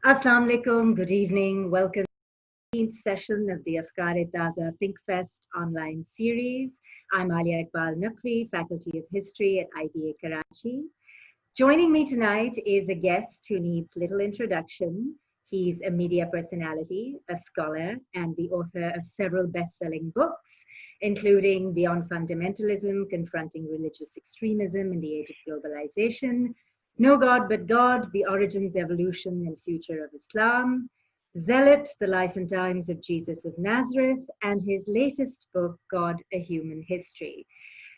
Assalamu alaikum, good evening. Welcome to the 15th session of the Afkar-e-Taza ThinkFest online series. I'm Aliya Naqvi, Faculty of History at IBA Karachi. Joining me tonight is a guest who needs little introduction. He's a media personality, a scholar, and the author of several best-selling books, including Beyond Fundamentalism, Confronting Religious Extremism in the Age of Globalization, No God But God, The Origins, Evolution, and Future of Islam, Zealot, The Life and Times of Jesus of Nazareth, and his latest book, God, A Human History.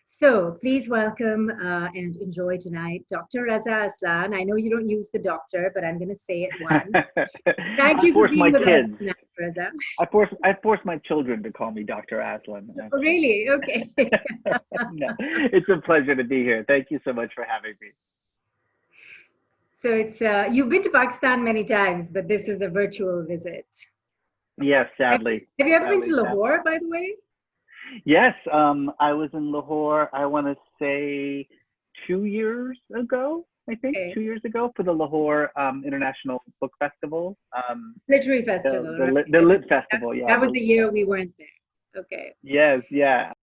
So please welcome and enjoy tonight Dr. Reza Aslan. I know you don't use the doctor, but I'm going to say it once. Thank you for being with us tonight, Reza. I force my children to call me Dr. Aslan. Oh, really? Okay. No, it's a pleasure to be here. Thank you so much for having me. So it's you've been to Pakistan many times, but this is a virtual visit. Yes, sadly. Have you ever been to Lahore, by the way? Yes, I was in Lahore, I want to say 2 years ago, I think, okay. 2 years ago for the Lahore International Book Festival. Literary Festival, right? The Lit Festival, yeah. That was the year we weren't there. Okay. Yes, yeah.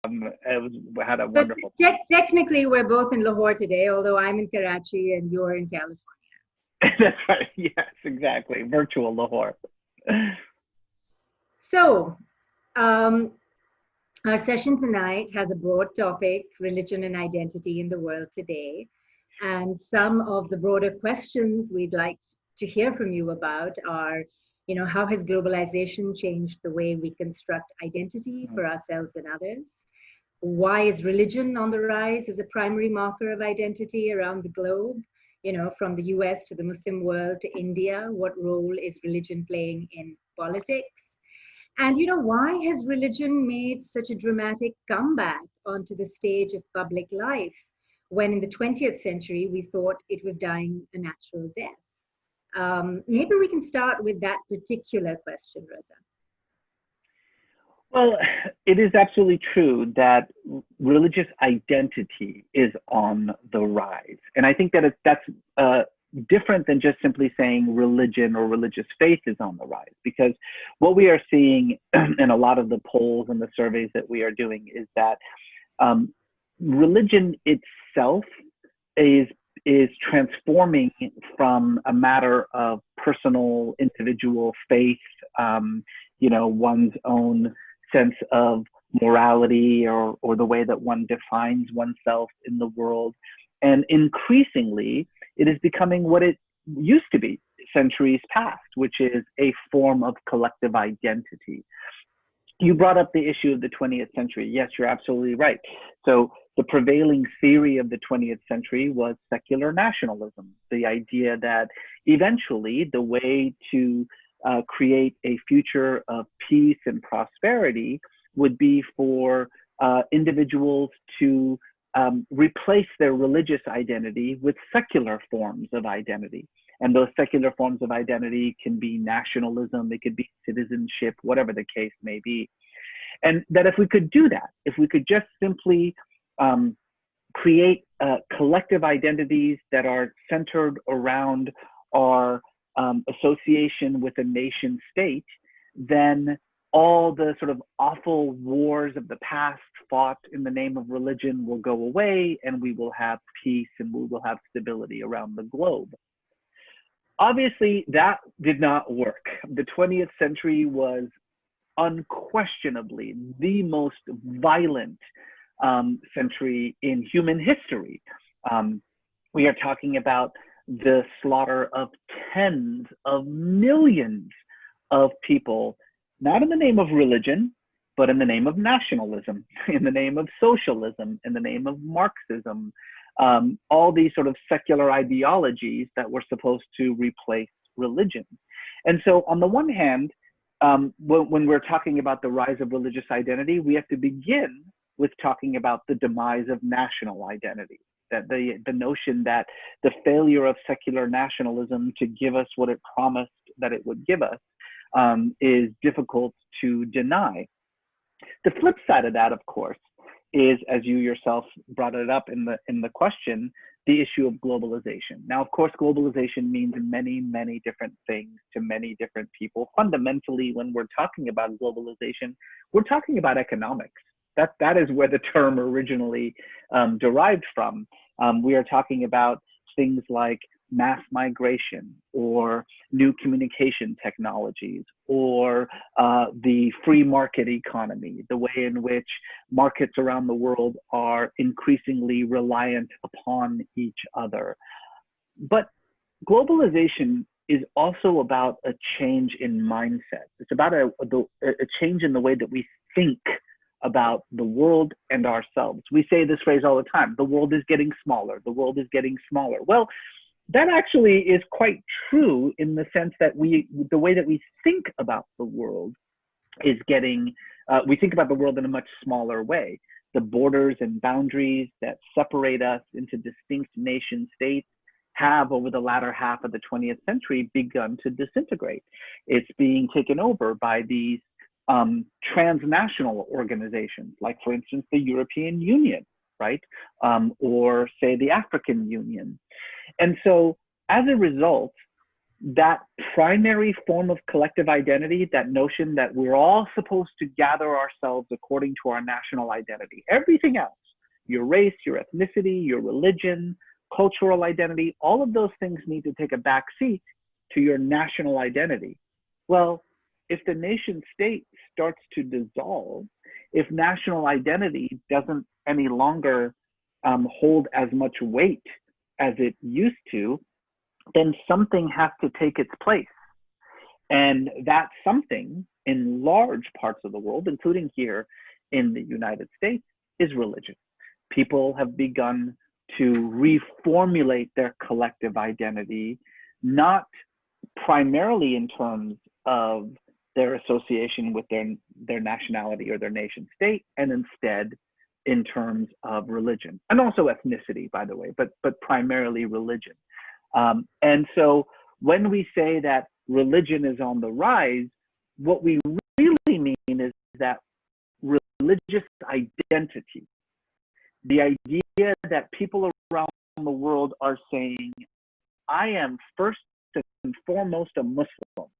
We had a wonderful time. Technically, we're both in Lahore today, although I'm in Karachi and you're in California. That's right. Yes, exactly. Virtual Lahore. So, our session tonight has a broad topic, religion and identity in the world today. And some of the broader questions we'd like to hear from you about are, how has globalization changed the way we construct identity for ourselves and others? Why is religion on the rise as a primary marker of identity around the globe? From the US to the Muslim world to India, what role is religion playing in politics? And why has religion made such a dramatic comeback onto the stage of public life when in the 20th century we thought it was dying a natural death? Maybe we can start with that particular question, Reza. Well, it is absolutely true that religious identity is on the rise. And I think that that's different than just simply saying religion or religious faith is on the rise, because what we are seeing in a lot of the polls and the surveys that we are doing is that religion itself is transforming from a matter of personal, individual faith, one's own sense of morality or the way that one defines oneself in the world. And increasingly, it is becoming what it used to be centuries past, which is a form of collective identity. You brought up the issue of the 20th century. Yes, you're absolutely right. So the prevailing theory of the 20th century was secular nationalism, the idea that eventually the way to create a future of peace and prosperity would be for individuals to replace their religious identity with secular forms of identity. And those secular forms of identity can be nationalism, it could be citizenship, whatever the case may be. And that if we could do that, if we could just simply create collective identities that are centered around our association with a nation state, then all the sort of awful wars of the past fought in the name of religion will go away, and we will have peace and we will have stability around the globe. Obviously, that did not work. The 20th century was unquestionably the most violent century in human history. We are talking about the slaughter of tens of millions of people, not in the name of religion, but in the name of nationalism, in the name of socialism, in the name of Marxism, all these sort of secular ideologies that were supposed to replace religion. And so on the one hand, when we're talking about the rise of religious identity, we have to begin with talking about the demise of national identity. That the notion that the failure of secular nationalism to give us what it promised that it would give us is difficult to deny. The flip side of that, of course, is, as you yourself brought it up in the question, the issue of globalization. Now, of course, globalization means many, many different things to many different people. Fundamentally, when we're talking about globalization, we're talking about economics. That is where the term originally derived from. We are talking about things like mass migration or new communication technologies or the free market economy, the way in which markets around the world are increasingly reliant upon each other. But globalization is also about a change in mindset. It's about a change in the way that we think about the world and ourselves. We say this phrase all the time: the world is getting smaller, the world is getting smaller. Well, that actually is quite true in the sense that the way that we think about the world is getting, we think about the world in a much smaller way. The borders and boundaries that separate us into distinct nation states have, over the latter half of the 20th century, begun to disintegrate. It's being taken over by these transnational organizations, like, for instance, the European Union, right? Or say the African Union. And so as a result, that primary form of collective identity, that notion that we're all supposed to gather ourselves according to our national identity, everything else, your race, your ethnicity, your religion, cultural identity, all of those things need to take a back seat to your national identity. Well, if the nation state starts to dissolve, if national identity doesn't any longer hold as much weight as it used to, then something has to take its place. And that something, in large parts of the world, including here in the United States, is religion. People have begun to reformulate their collective identity, not primarily in terms of their association with their nationality or their nation state, and instead in terms of religion, and also ethnicity, by the way, but primarily religion. And so when we say that religion is on the rise, what we really mean is that religious identity, the idea that people around the world are saying, I am first and foremost a Muslim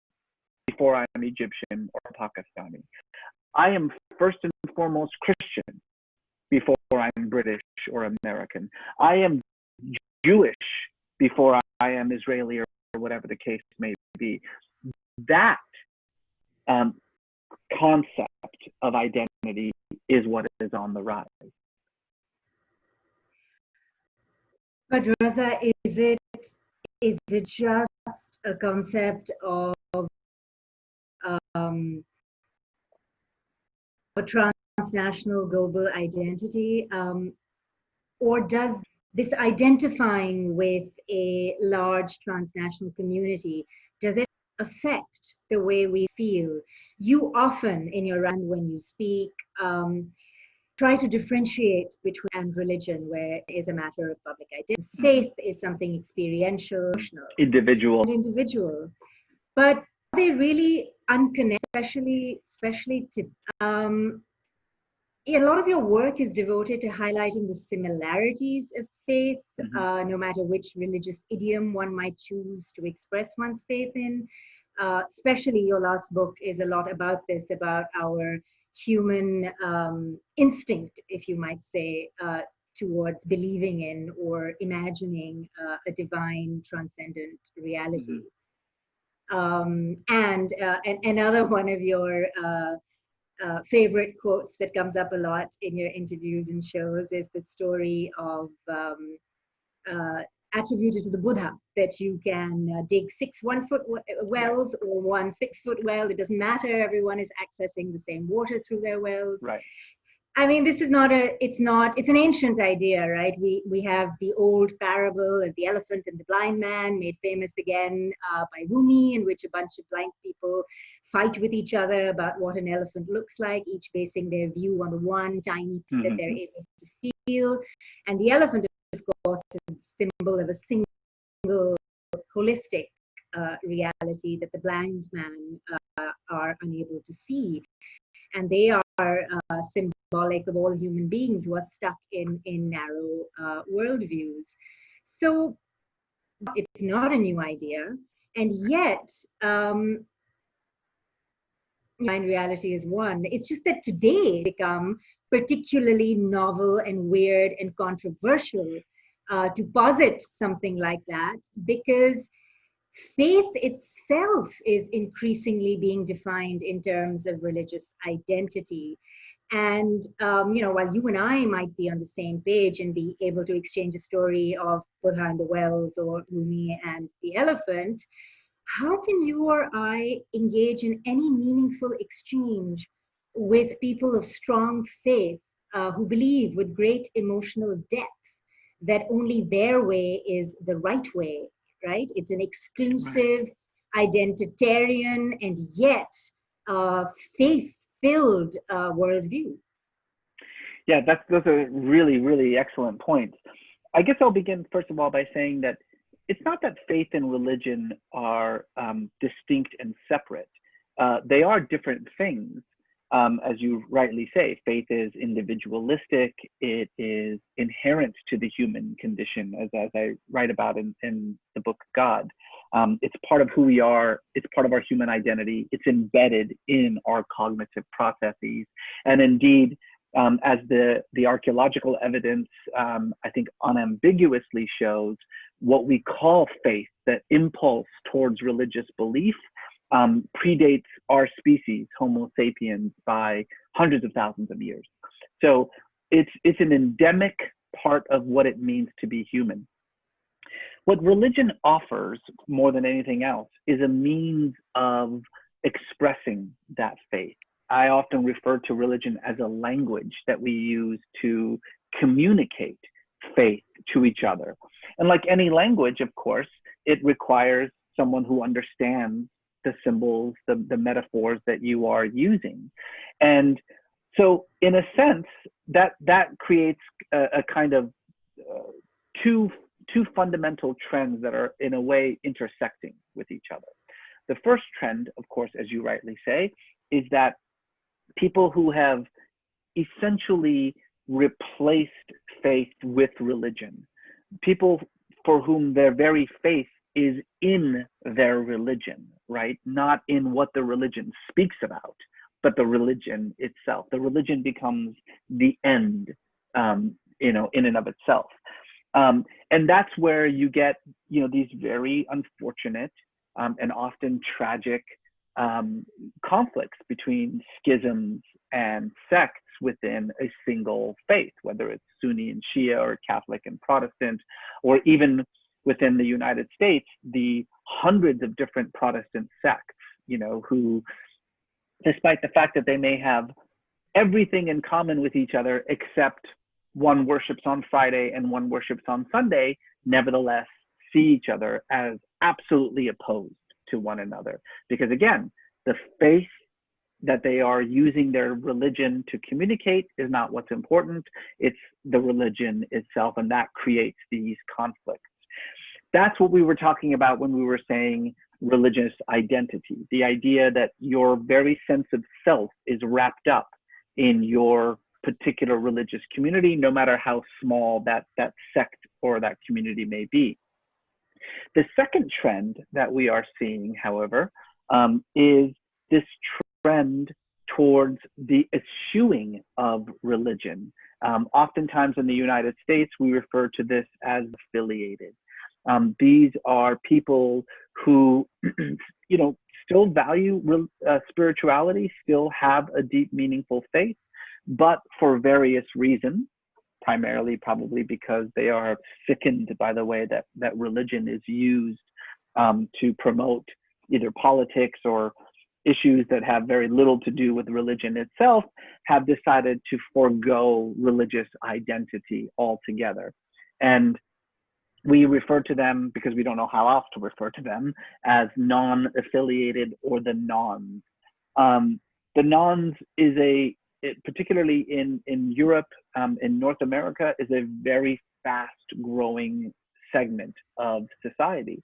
before I'm Egyptian or Pakistani. I am first and foremost Christian before I'm British or American. I am Jewish before I am Israeli or whatever the case may be. That concept of identity is what is on the rise. But Reza, is it just a concept of a transnational global identity, or does this identifying with a large transnational community, does it affect the way we feel? You often, in your run when you speak, try to differentiate between and religion, where it is a matter of public identity. Faith is something experiential, individual. But are they really unconnected, especially to a lot of your work is devoted to highlighting the similarities of faith, no matter which religious idiom one might choose to express one's faith in. Especially your last book is a lot about this, about our human instinct, if you might say, towards believing in or imagining a divine transcendent reality. And another one of your favorite quotes that comes up a lot in your interviews and shows is the story of attributed to the Buddha, that you can dig 6 1-foot wells or 1 6-foot well. It doesn't matter. Everyone is accessing the same water through their wells. Right. I mean, this is it's an ancient idea, right? We have the old parable of the elephant and the blind man, made famous again by Rumi, in which a bunch of blind people fight with each other about what an elephant looks like, each basing their view on the one tiny piece that they're able to feel. And the elephant, of course, is a symbol of a single holistic reality that the blind man are unable to see. And they are symbolic of all human beings who are stuck in narrow worldviews. So it's not a new idea, and yet reality is one. It's just that today become particularly novel and weird and controversial to posit something like that, because faith itself is increasingly being defined in terms of religious identity. And while you and I might be on the same page and be able to exchange a story of Buddha and the Wells or Rumi and the elephant, how can you or I engage in any meaningful exchange with people of strong faith who believe with great emotional depth that only their way is the right way, right? It's an exclusive, identitarian, and yet faith-filled worldview. Yeah, those are really, really excellent points. I guess I'll begin, first of all, by saying that it's not that faith and religion are distinct and separate. They are different things. As you rightly say, faith is individualistic. It is inherent to the human condition, as I write about in the book God. It's part of who we are. It's part of our human identity. It's embedded in our cognitive processes. And indeed, as the archaeological evidence, I think, unambiguously shows, what we call faith, that impulse towards religious belief, predates our species, Homo sapiens, by hundreds of thousands of years. So it's an endemic part of what it means to be human. What religion offers more than anything else is a means of expressing that faith. I often refer to religion as a language that we use to communicate faith to each other. And like any language, of course, it requires someone who understands the symbols, the metaphors that you are using. And so in a sense, that creates a kind of two fundamental trends that are in a way intersecting with each other. The first trend, of course, as you rightly say, is that people who have essentially replaced faith with religion, people for whom their very faith is in their religion, right? Not in what the religion speaks about, but the religion itself. The religion becomes the end, in and of itself. And that's where you get, these very unfortunate and often tragic conflicts between schisms and sects within a single faith, whether it's Sunni and Shia or Catholic and Protestant, or even within the United States, the hundreds of different Protestant sects, who, despite the fact that they may have everything in common with each other, except one worships on Friday and one worships on Sunday, nevertheless see each other as absolutely opposed to one another. Because again, the faith that they are using their religion to communicate is not what's important. It's the religion itself, and that creates these conflicts. That's what we were talking about when we were saying religious identity, the idea that your very sense of self is wrapped up in your particular religious community, no matter how small that sect or that community may be. The second trend that we are seeing, however, is this trend towards the eschewing of religion. Oftentimes in the United States, we refer to this as affiliated. These are people who, still value spirituality, still have a deep, meaningful faith, but for various reasons, primarily probably because they are sickened by the way that religion is used to promote either politics or issues that have very little to do with religion itself, have decided to forego religious identity altogether. And we refer to them, because we don't know how else to refer to them, as non-affiliated or the nons. The nons is particularly in Europe, in North America, is a very fast growing segment of society.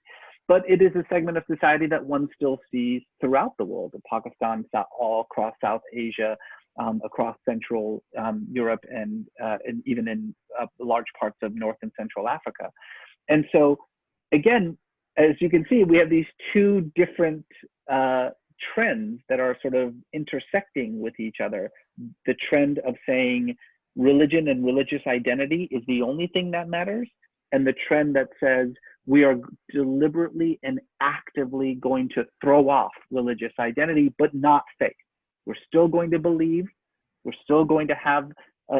But it is a segment of society that one still sees throughout the world, in Pakistan, all across South Asia, across Central Europe, and even in large parts of North and Central Africa. And so, again, as you can see, we have these two different trends that are sort of intersecting with each other. The trend of saying religion and religious identity is the only thing that matters, and the trend that says we are deliberately and actively going to throw off religious identity, but not faith. We're still going to believe, we're still going to have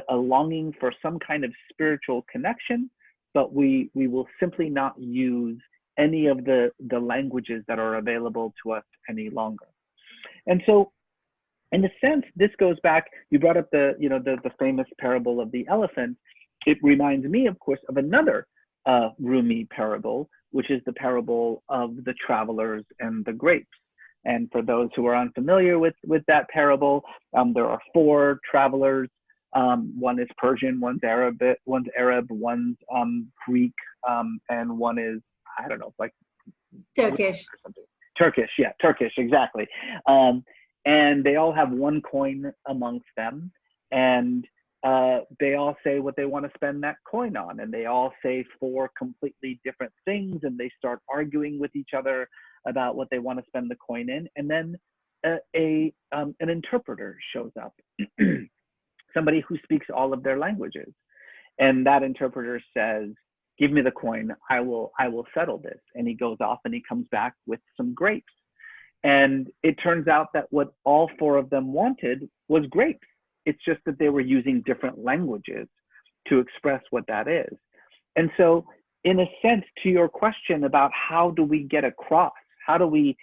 a longing for some kind of spiritual connection, but we will simply not use any of the languages that are available to us any longer. And so, in a sense, this goes back, you brought up the famous parable of the elephant. It reminds me, of course, of another Rumi parable, which is the parable of the travelers and the grapes. And for those who are unfamiliar with that parable, there are four travelers. One is Persian, one's Arab, one's Greek, and one is, I don't know, like Turkish. Turkish, yeah, Turkish, exactly. And they all have one coin amongst them, and they all say what they want to spend that coin on, and they all say four completely different things, and they start arguing with each other about what they want to spend the coin in. And then an interpreter shows up, somebody who speaks all of their languages, and that interpreter says, "Give me the coin, I will settle this." And he goes off and he comes back with some grapes. And it turns out that what all four of them wanted was grapes. It's just that they were using different languages to express what that is. And so, in a sense, to your question about how do we get across, how do we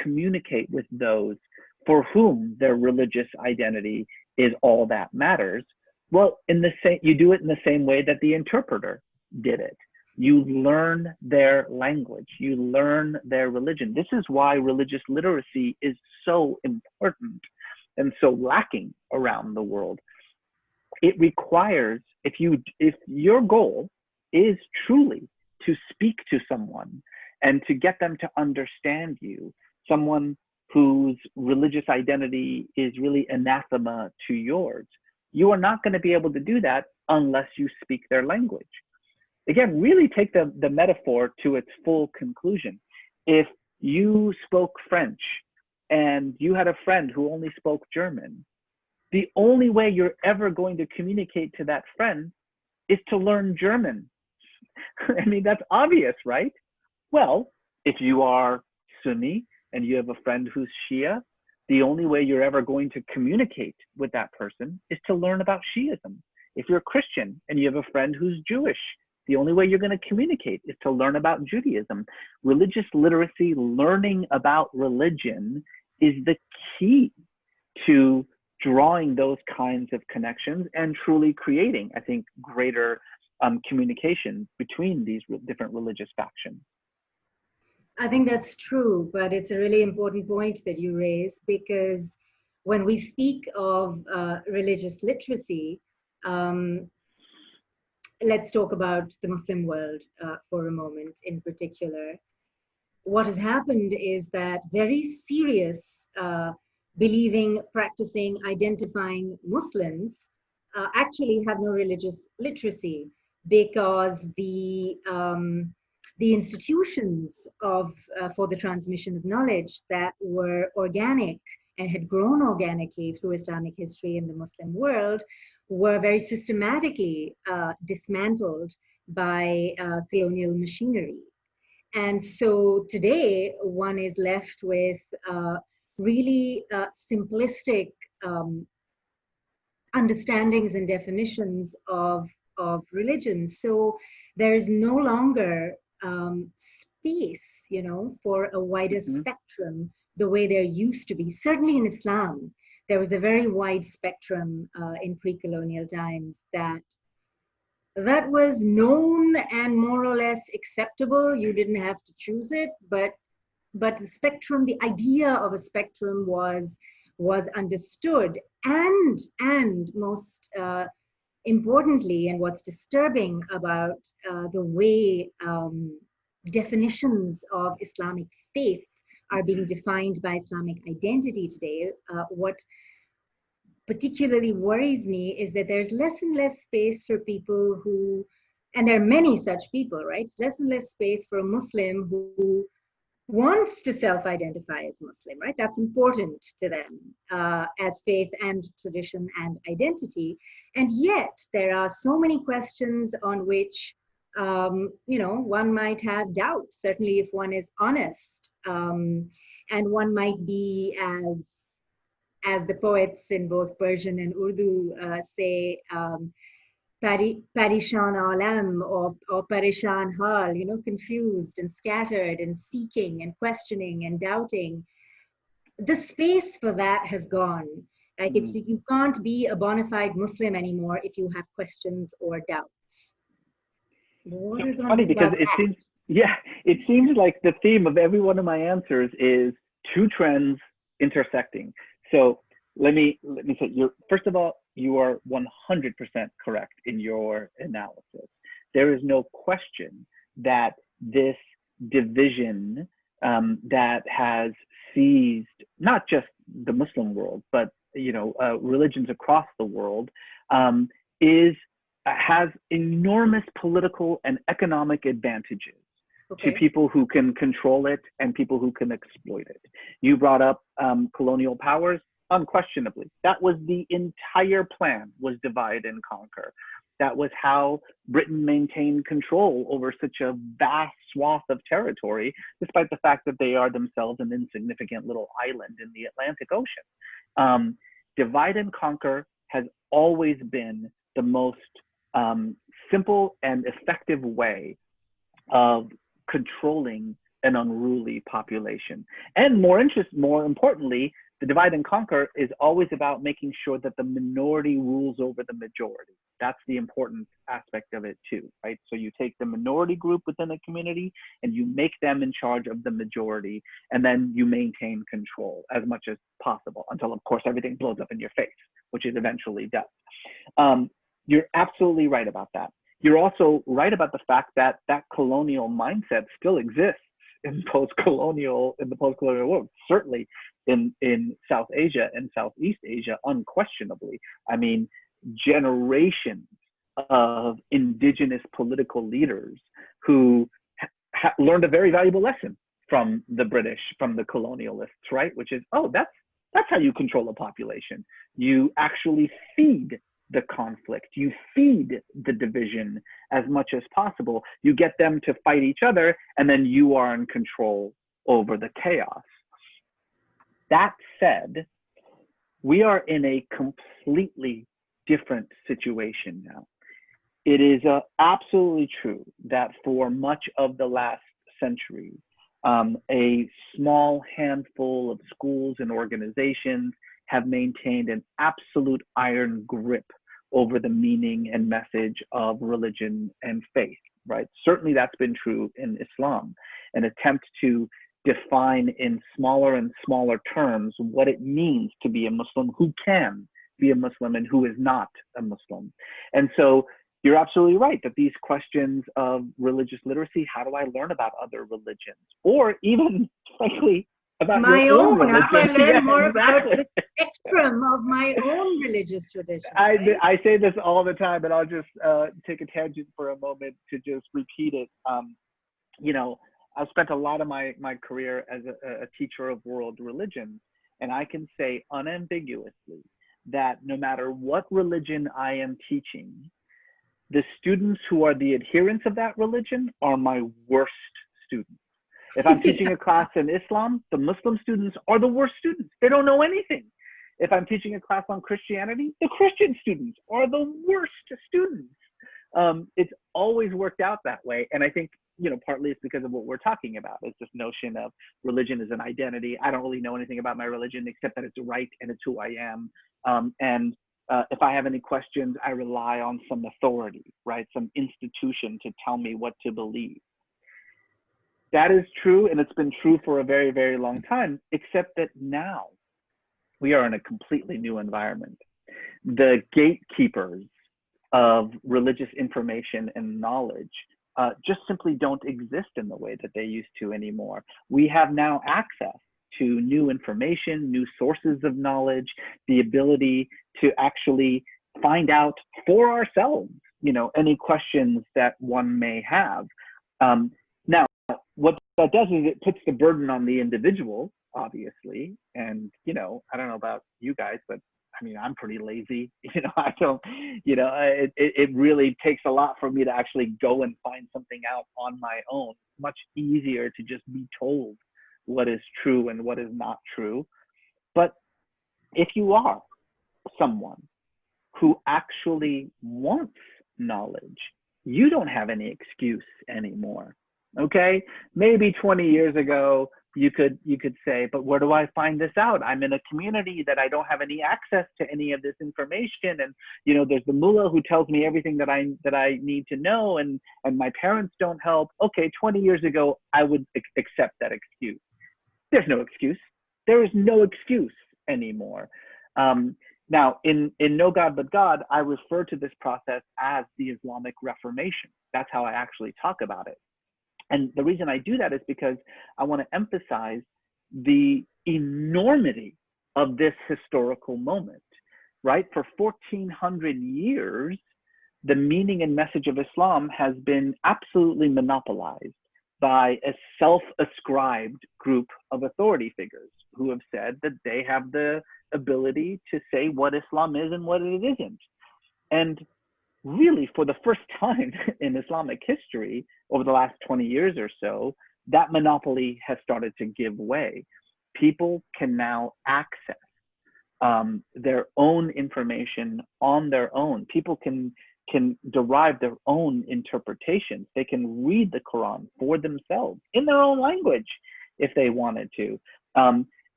communicate with those for whom their religious identity is all that matters? Well, you do it in the same way that the interpreter did it. You learn their language, you learn their religion. This is why religious literacy is so important and so lacking around the world. It requires, if your goal is truly to speak to someone and to get them to understand you, someone whose religious identity is really anathema to yours, you are not going to be able to do that unless you speak their language. Again, really take the metaphor to its full conclusion. If you spoke French and you had a friend who only spoke German, the only way you're ever going to communicate to that friend is to learn German. I mean, that's obvious, right? Well, if you are Sunni and you have a friend who's Shia, the only way you're ever going to communicate with that person is to learn about Shiism. If you're Christian and you have a friend who's Jewish, the only way you're going to communicate is to learn about Judaism. Religious literacy, learning about religion, is the key to drawing those kinds of connections and truly creating, I think, greater communication between these different religious factions. I think that's true, but it's a really important point that you raised, because when we speak of religious literacy, let's talk about the Muslim world for a moment in particular. What has happened is that very serious believing, practicing, identifying Muslims actually have no religious literacy, because the institutions for the transmission of knowledge that were organic and had grown organically through Islamic history in the Muslim world were very systematically dismantled by colonial machinery. And so today one is left with really simplistic understandings and definitions of religion. So there is no longer space, for a wider spectrum the way there used to be. Certainly in Islam, there was a very wide spectrum in pre-colonial times that was known and more or less acceptable. You didn't have to choose it, but the spectrum, the idea of a spectrum was understood, and most importantly, and what's disturbing about the way definitions of Islamic faith are being defined by Islamic identity today, what particularly worries me is that there's less and less space for people who And there are many such people, right? It's less and less space for a Muslim who wants to self-identify as Muslim, right? That's important to them as faith and tradition and identity. And yet there are so many questions on which, one might have doubts, certainly if one is honest. And one might be, as the poets in both Persian and Urdu say, Parishan alam or parishan hal, confused and scattered and seeking and questioning and doubting. The space for that has gone. Like you can't be a bona fide Muslim anymore if you have questions or doubts. It's funny because it seems like the theme of every one of my answers is two trends intersecting. So let me say, first of all, you are 100% correct in your analysis. There is no question that this division that has seized not just the Muslim world, but religions across the world, has enormous political and economic advantages to people who can control it and people who can exploit it. You brought up colonial powers. Unquestionably, that was the entire plan, was divide and conquer. That was how Britain maintained control over such a vast swath of territory, despite the fact that they are themselves an insignificant little island in the Atlantic Ocean. Divide and conquer has always been the most simple and effective way of controlling an unruly population. And more importantly, the divide and conquer is always about making sure that the minority rules over the majority. That's the important aspect of it too, right? So you take the minority group within a community and you make them in charge of the majority, and then you maintain control as much as possible until, of course, everything blows up in your face, which it eventually does. You're absolutely right about that. You're also right about the fact that that colonial mindset still exists in the post-colonial world, certainly in South Asia and Southeast Asia, unquestionably. I mean, generations of indigenous political leaders who learned a very valuable lesson from the British, from the colonialists, right? Which is, that's how you control a population. You actually feed the conflict, you feed the division as much as possible. You get them to fight each other, and then you are in control over the chaos. That said, we are in a completely different situation now. It is absolutely true that for much of the last century, a small handful of schools and organizations have maintained an absolute iron grip over the meaning and message of religion and faith, right? Certainly that's been true in Islam. An attempt to define in smaller and smaller terms what it means to be a Muslim, who can be a Muslim and who is not a Muslim. And so you're absolutely right that these questions of religious literacy, how do I learn about other religions? Or even, frankly, about my own religion. How do I learn more about the spectrum of my own religious tradition? Right? I say this all the time, but I'll just take a tangent for a moment to just repeat it. I've spent a lot of my career as a teacher of world religions, and I can say unambiguously that no matter what religion I am teaching, the students who are the adherents of that religion are my worst students. If I'm teaching a class in Islam, the Muslim students are the worst students. They don't know anything. If I'm teaching a class on Christianity, the Christian students are the worst students. It's always worked out that way. And I think, partly it's because of what we're talking about. It's this notion of religion as an identity. I don't really know anything about my religion except that it's right and it's who I am. If I have any questions, I rely on some authority, right? Some institution to tell me what to believe. That is true, and it's been true for a very, very long time, except that now we are in a completely new environment. The gatekeepers of religious information and knowledge just simply don't exist in the way that they used to anymore. We have now access to new information, new sources of knowledge, the ability to actually find out for ourselves any questions that one may have. Now, what that does is it puts the burden on the individual, obviously. And, I don't know about you guys, but I mean, I'm pretty lazy. I don't, it really takes a lot for me to actually go and find something out on my own. Much easier to just be told what is true and what is not true. But if you are someone who actually wants knowledge, you don't have any excuse anymore. Okay, maybe 20 years ago you could say, but where do I find this out? I'm in a community that I don't have any access to any of this information, and there's the mullah who tells me everything that I need to know, and my parents don't help. Okay, 20 years ago I would accept that excuse. There's no excuse. There is no excuse anymore. Now, in No God But God, I refer to this process as the Islamic Reformation. That's how I actually talk about it. And the reason I do that is because I want to emphasize the enormity of this historical moment, right? For 1400 years, the meaning and message of Islam has been absolutely monopolized by a self-ascribed group of authority figures who have said that they have the ability to say what Islam is and what it isn't. And really, for the first time in Islamic history, over the last 20 years or so, that monopoly has started to give way. People can now access their own information on their own. People can derive their own interpretations. They can read the Quran for themselves in their own language if they wanted to.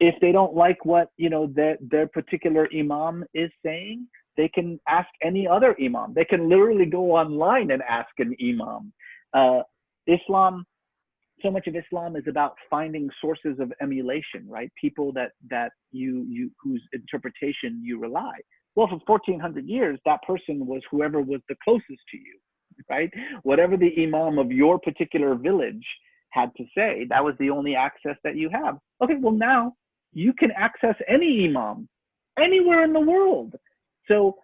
If they don't like what their particular imam is saying, they can ask any other imam. They can literally go online and ask an imam. Islam, so much of Islam is about finding sources of emulation, right? People that you whose interpretation you rely. Well, for 1400 years, that person was whoever was the closest to you, right? Whatever the imam of your particular village had to say, that was the only access that you have. Okay, well now you can access any imam anywhere in the world. So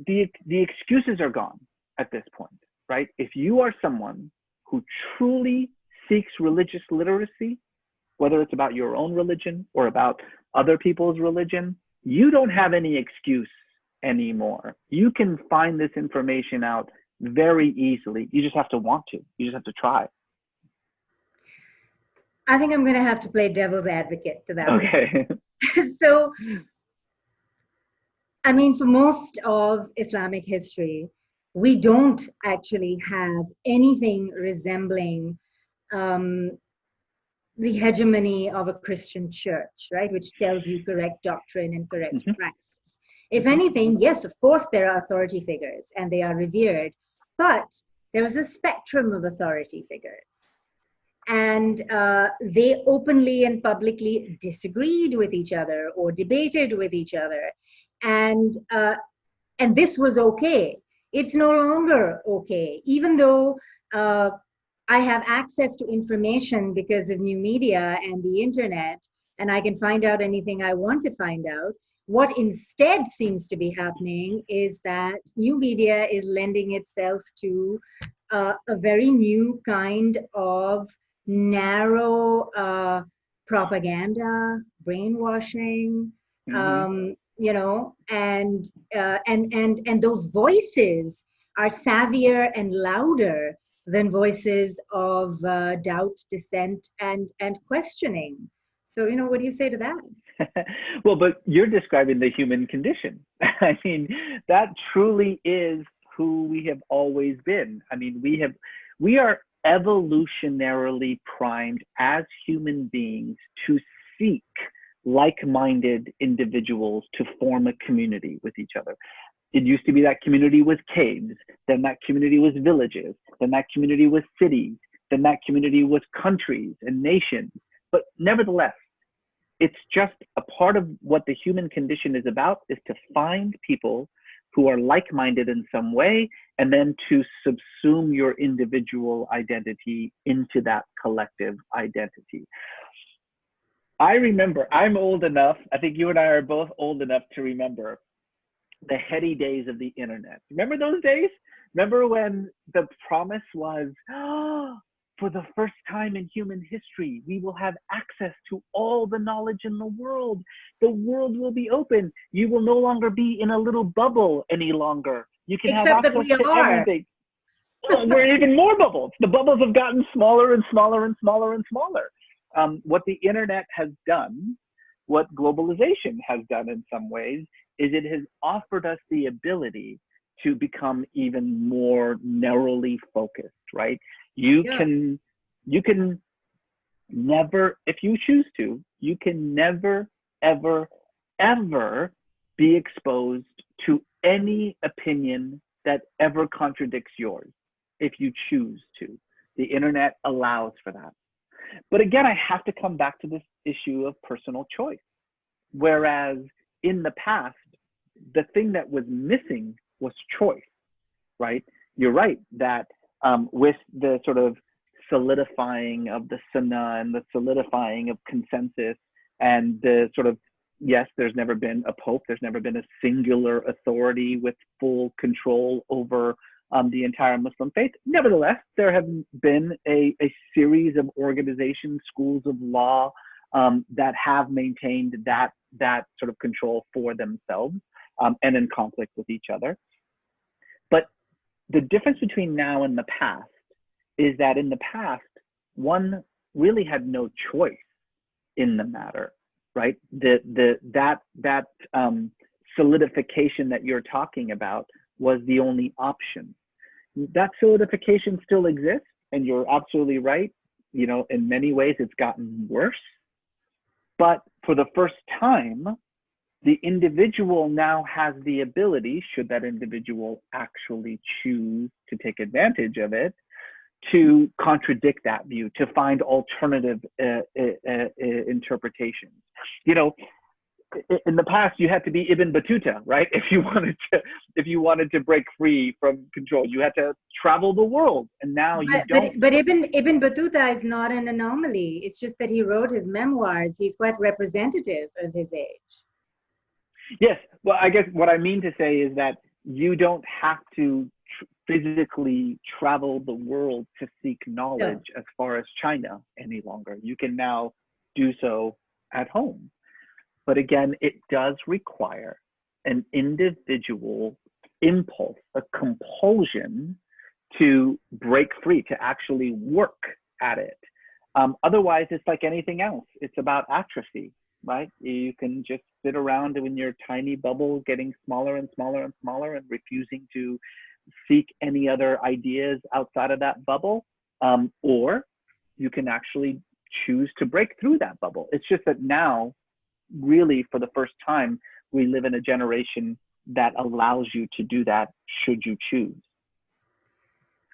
the excuses are gone at this point, right? If you are someone who truly seeks religious literacy, whether it's about your own religion or about other people's religion, you don't have any excuse anymore. You can find this information out very easily. You just have to want to. You just have to try. I think I'm going to have to play devil's advocate to that. Okay. So, I mean, for most of Islamic history, we don't actually have anything resembling the hegemony of a Christian church, right, which tells you correct doctrine and correct practice. If anything, yes, of course, there are authority figures and they are revered, but there is a spectrum of authority figures. And they openly and publicly disagreed with each other or debated with each other. And this was okay. It's no longer okay, even though I have access to information because of new media and the internet, and I can find out anything I want to find out. What instead seems to be happening is that new media is lending itself to a very new kind of narrow propaganda, brainwashing, and those voices are savvier and louder than voices of doubt, dissent, and questioning. So, what do you say to that? Well, but you're describing the human condition. I mean, that truly is who we have always been. I mean, we are evolutionarily primed as human beings to seek like-minded individuals to form a community with each other. It used to be that community was caves, then that community was villages, then that community was cities, then that community was countries and nations. But nevertheless, it's just a part of what the human condition is about, is to find people who are like-minded in some way, and then to subsume your individual identity into that collective identity. I remember, I'm old enough, I think you and I are both old enough to remember the heady days of the internet. Remember those days? Remember when the promise was, oh, for the first time in human history, we will have access to all the knowledge in the world. The world will be open. You will no longer be in a little bubble any longer. You can have Except that access we to are. everything. Well, we're even more bubbles. The bubbles have gotten smaller and smaller and smaller and smaller. What the internet has done, what globalization has done in some ways, is it has offered us the ability to become even more narrowly focused, right? You can never, if you choose to, you can never, ever, ever be exposed to any opinion that ever contradicts yours, if you choose to. The internet allows for that. But again, I have to come back to this issue of personal choice. Whereas in the past, the thing that was missing was choice, right? You're right that with the sort of solidifying of the sunnah and the solidifying of consensus and the sort of, yes, there's never been a pope, there's never been a singular authority with full control over the entire Muslim faith. Nevertheless, there have been a series of organizations, schools of law that have maintained that sort of control for themselves and in conflict with each other. But the difference between now and the past is that in the past, one really had no choice in the matter, right? That solidification that you're talking about was the only option. That solidification still exists, and you're absolutely right. You know, in many ways, it's gotten worse. But for the first time, the individual now has the ability, should that individual actually choose to take advantage of it, to contradict that view, to find alternative interpretations. You know, in the past, you had to be Ibn Battuta, right? If you wanted to break free from control, you had to travel the world, and now you don't. But Ibn Battuta is not an anomaly. It's just that he wrote his memoirs. He's quite representative of his age. Yes. Well, I guess what I mean to say is that you don't have to physically travel the world to seek knowledge as far as China any longer. You can now do so at home. But again, it does require an individual impulse, a compulsion to break free, to actually work at it. Otherwise, it's like anything else. It's about atrophy, right? You can just sit around in your tiny bubble, getting smaller and smaller and smaller, and refusing to seek any other ideas outside of that bubble. Or you can actually choose to break through that bubble. It's just that now, really, for the first time, we live in a generation that allows you to do that should you choose.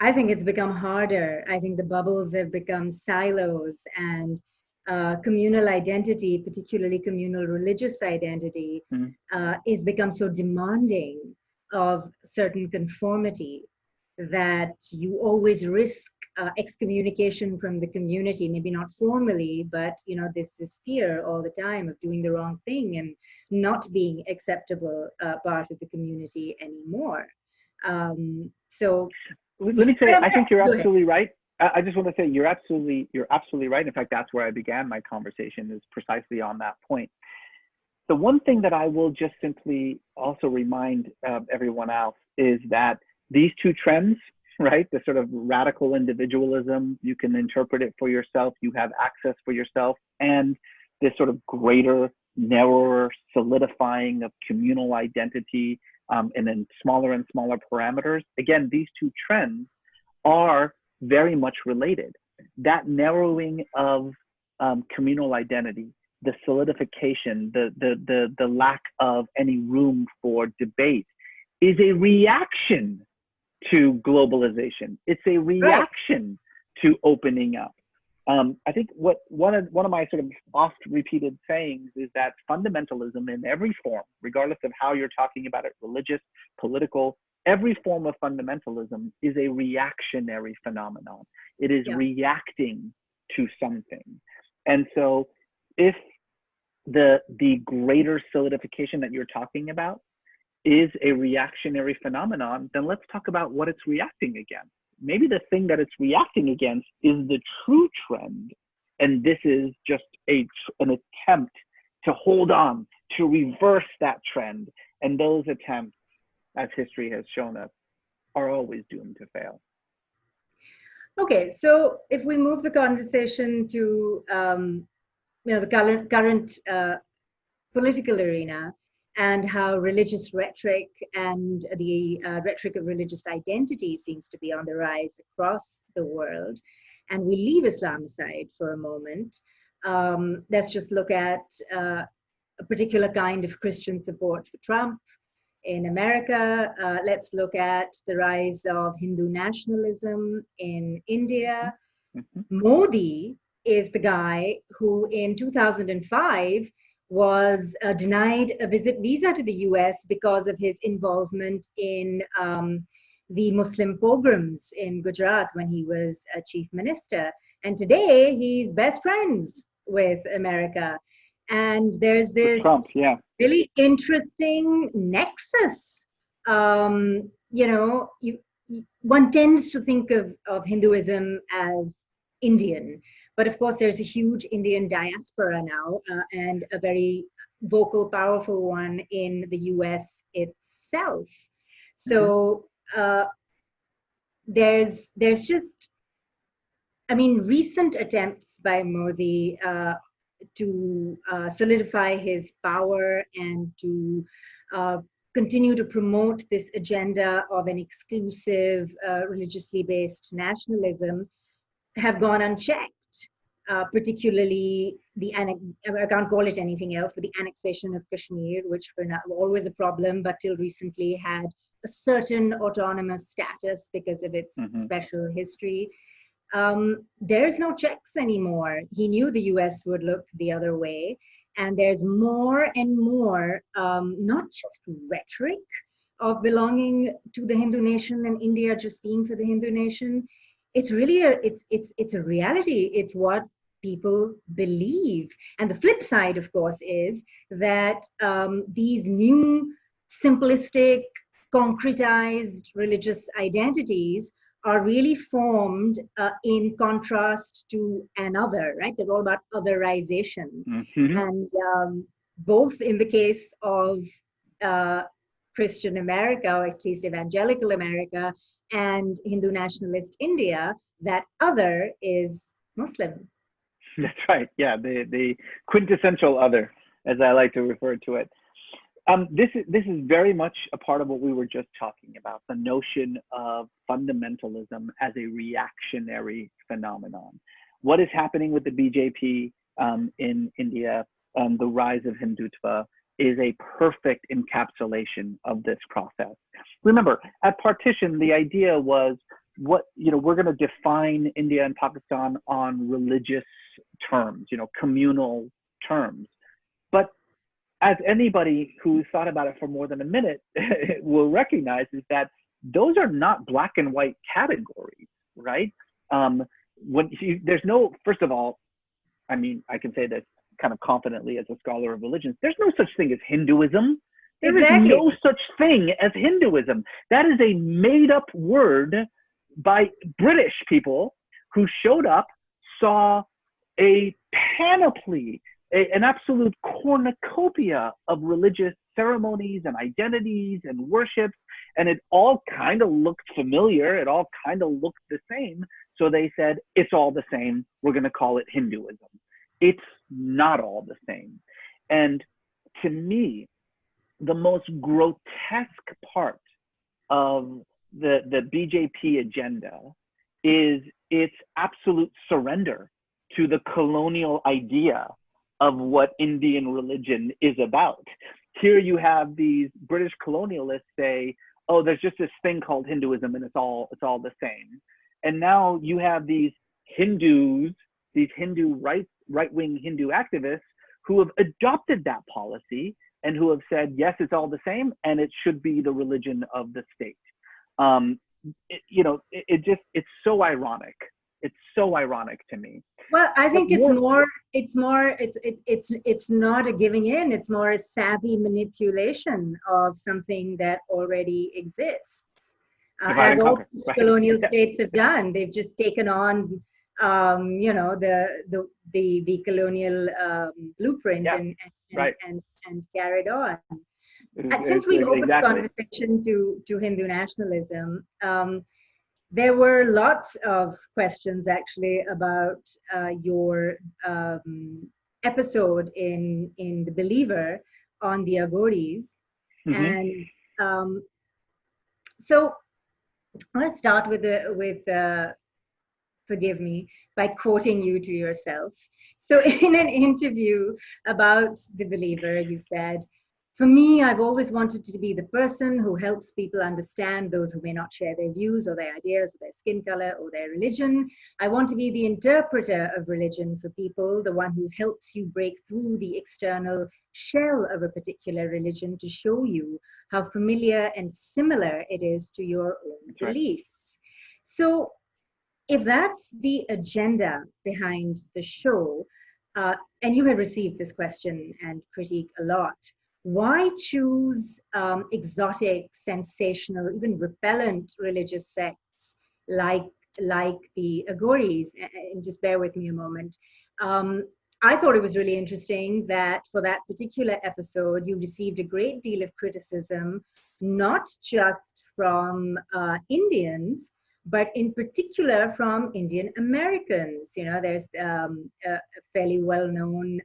I think it's become harder. I think the bubbles have become silos, and communal identity, particularly communal religious identity, is become so demanding of certain conformity that you always risk excommunication from the community, maybe not formally, but you know, this fear all the time of doing the wrong thing and not being acceptable part of the community anymore. So let me say, I think you're absolutely right. I just want to say you're absolutely right. In fact, that's where I began my conversation, is precisely on that point. The one thing that I will just simply also remind everyone else is that these two trends, right? The sort of radical individualism, you can interpret it for yourself, you have access for yourself, and this sort of greater, narrower solidifying of communal identity and in smaller and smaller parameters. Again, these two trends are very much related. That narrowing of communal identity, the solidification, the lack of any room for debate is a reaction to globalization. It's a reaction to opening up. I think one of my sort of oft repeated sayings is that fundamentalism in every form, regardless of how you're talking about it, religious, political, every form of fundamentalism is a reactionary phenomenon. It is reacting to something. And so if the greater solidification that you're talking about is a reactionary phenomenon, then let's talk about what it's reacting against. Maybe the thing that it's reacting against is the true trend. And this is just an attempt to hold on, to reverse that trend. And those attempts, as history has shown us, are always doomed to fail. Okay, so if we move the conversation to the current political arena and how religious rhetoric and the rhetoric of religious identity seems to be on the rise across the world, and we leave Islam aside for a moment, let's just look at a particular kind of Christian support for Trump in America. Let's look at the rise of Hindu nationalism in India. Mm-hmm. Modi is the guy who in 2005 was denied a visa to the US because of his involvement in the Muslim pogroms in Gujarat when he was a chief minister. And today he's best friends with America. And there's this Trump, yeah, really interesting nexus. One tends to think of Hinduism as Indian, but of course there's a huge Indian diaspora now, and a very vocal, powerful one in the US itself. So there's just, recent attempts by Modi to solidify his power and to continue to promote this agenda of an exclusive, religiously based nationalism have gone unchecked. Particularly I can't call it anything else, but the annexation of Kashmir, which for now always a problem, but till recently had a certain autonomous status because of its special history. There's no checks anymore. He knew the US would look the other way. And there's more and more, not just rhetoric of belonging to the Hindu nation and India just being for the Hindu nation. It's really it's a reality. It's what people believe. And the flip side, of course, is that these new simplistic, concretized religious identities are really formed in contrast to another, right? They're all about otherization. And both in the case of Christian America, or at least evangelical America, and Hindu nationalist India, that other is Muslim. That's right. Yeah, the quintessential other, as I like to refer to it. This is very much a part of what we were just talking about, the notion of fundamentalism as a reactionary phenomenon. What is happening with the BJP in India and the rise of Hindutva is a perfect encapsulation of this process. Remember, at partition, the idea was we're going to define India and Pakistan on religious terms, communal terms. But as anybody who's thought about it for more than a minute will recognize, is that those are not black and white categories, right? There's no, first of all, I can say this kind of confidently as a scholar of religions, there's no such thing as Hinduism. There is no such thing as Hinduism. That is a made up word by British people who showed up, saw a panoply, an absolute cornucopia of religious ceremonies and identities and worships, and it all kind of looked familiar. It all kind of looked the same. So they said, it's all the same. We're going to call it Hinduism. It's not all the same. And to me, the most grotesque part of the BJP agenda is its absolute surrender to the colonial idea of what Indian religion is about. Here you have these British colonialists say, oh, there's just this thing called Hinduism and it's all the same. And now you have these Hindus, these Hindu right-wing Hindu activists who have adopted that policy and who have said, yes, it's all the same and it should be the religion of the state. It's so ironic It's so ironic to me. Well, I think But it's not a giving in. It's more a savvy manipulation of something that already exists, as all colonial states have done. They've just taken on, the colonial blueprint and carried on. Since we opened the conversation to Hindu nationalism, there were lots of questions actually about your episode in The Believer on the Aghoris. And so let's start with forgive me, by quoting you to yourself. So in an interview about The Believer, you said, "For me, I've always wanted to be the person who helps people understand those who may not share their views or their ideas or their skin color or their religion. I want to be the interpreter of religion for people, the one who helps you break through the external shell of a particular religion to show you how familiar and similar it is to your own belief." So if that's the agenda behind the show, and you have received this question and critique a lot, why choose exotic, sensational, even repellent religious sects like the Aghoris? And just bear with me a moment. I thought it was really interesting that for that particular episode, you received a great deal of criticism, not just from Indians, but in particular from Indian Americans. You know, there's a fairly well-known